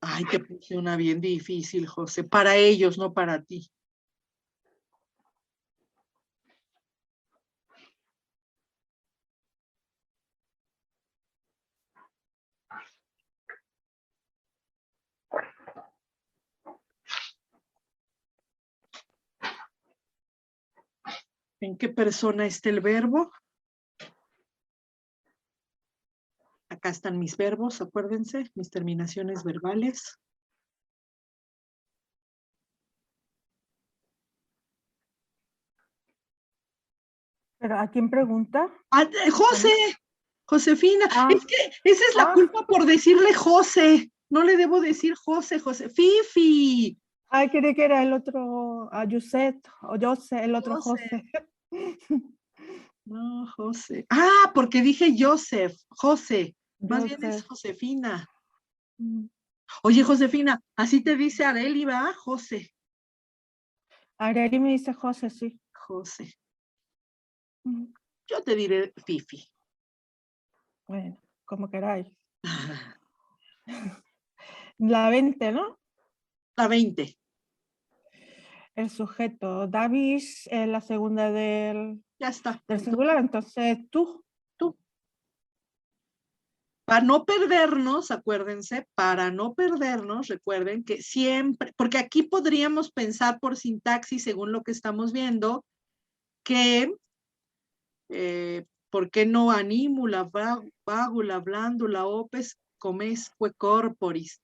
Ay, te puse una bien difícil, José. Para ellos, no para ti. ¿En qué persona está el verbo? Acá están mis verbos, acuérdense, mis terminaciones verbales. ¿Pero a quién pregunta? José, Josefina. Ah. Es que esa es la culpa por decirle José. No le debo decir José. Fifi. Ay, creí que era el otro, a Yuset, o José, el otro José. No, José. Ah, porque dije José. Más bien es Josefina. Oye, Josefina, así te dice Areli, ¿va? José. Areli me dice José, sí. José. Yo te diré Fifi. Bueno, como queráis. La 20, ¿no? La 20. El sujeto. Davis es la segunda del... Ya está. Del singular, entonces tú. Para no perdernos, acuérdense, para no perdernos, recuerden que siempre, porque aquí podríamos pensar por sintaxis, según lo que estamos viendo, que, ¿por qué no anímula, vágula, blándula, opes, comesque corporis?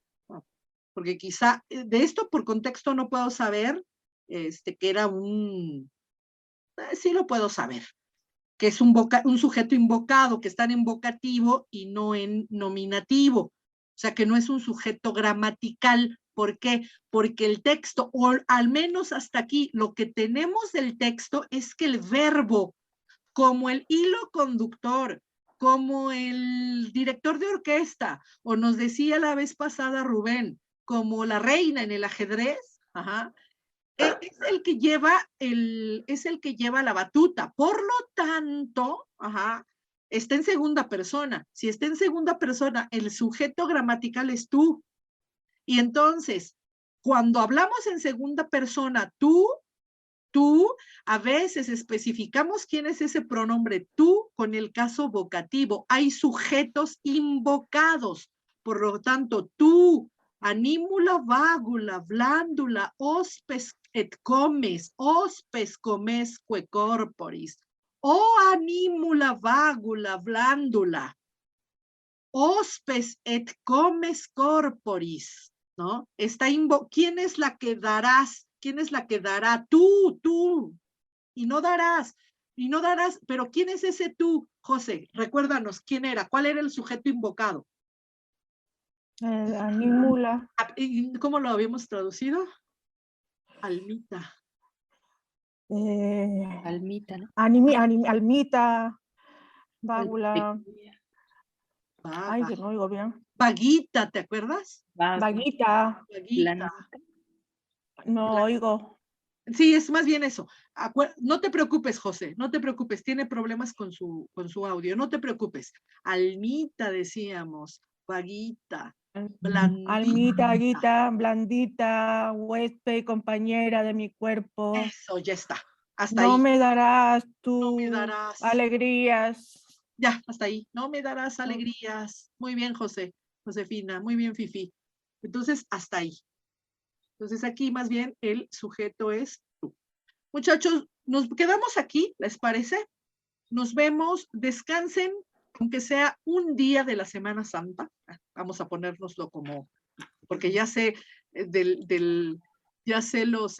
Porque quizá, de esto por contexto no puedo saber, que era sí lo puedo saber, que es un sujeto invocado, que está en invocativo y no en nominativo. O sea, que no es un sujeto gramatical. ¿Por qué? Porque el texto, o al menos hasta aquí, lo que tenemos del texto es que el verbo, como el hilo conductor, como el director de orquesta, o nos decía la vez pasada Rubén, como la reina en el ajedrez, es el que lleva la batuta. Por lo tanto, está en segunda persona. Si está en segunda persona, el sujeto gramatical es tú. Y entonces, cuando hablamos en segunda persona, tú, a veces especificamos quién es ese pronombre tú con el caso vocativo. Hay sujetos invocados. Por lo tanto, tú, anímula, vágula, blándula, hospes et comes, hospes comesque corporis. O anímula, vágula, blándula, hospes et comes corporis, ¿no? ¿Quién es la que darás? ¿Quién es la que dará? Tú. Y no darás, pero ¿quién es ese tú, José? Recuérdanos, ¿quién era? ¿Cuál era el sujeto invocado? Anímula. ¿Cómo lo habíamos traducido? Almita. Almita, ¿no? Almita, vágula. Ay, que no oigo bien. Vaguita, ¿te acuerdas? Vaguita. No oigo. Sí, es más bien eso. No te preocupes, José, no te preocupes, tiene problemas con su audio, no te preocupes. Almita, decíamos, vaguita, blandita. Almita, vaguita, blandita, huésped, compañera de mi cuerpo. Eso, ya está. Hasta no ahí. Me darás tú no me darás alegrías. Ya, hasta ahí. No me darás alegrías. Muy bien, Josefina, muy bien, Fifi. Entonces, hasta ahí. Entonces, aquí más bien el sujeto es tú. Muchachos, nos quedamos aquí, ¿les parece? Nos vemos, descansen, aunque sea un día de la Semana Santa. Vamos a ponérnoslo como, porque ya sé ya sé los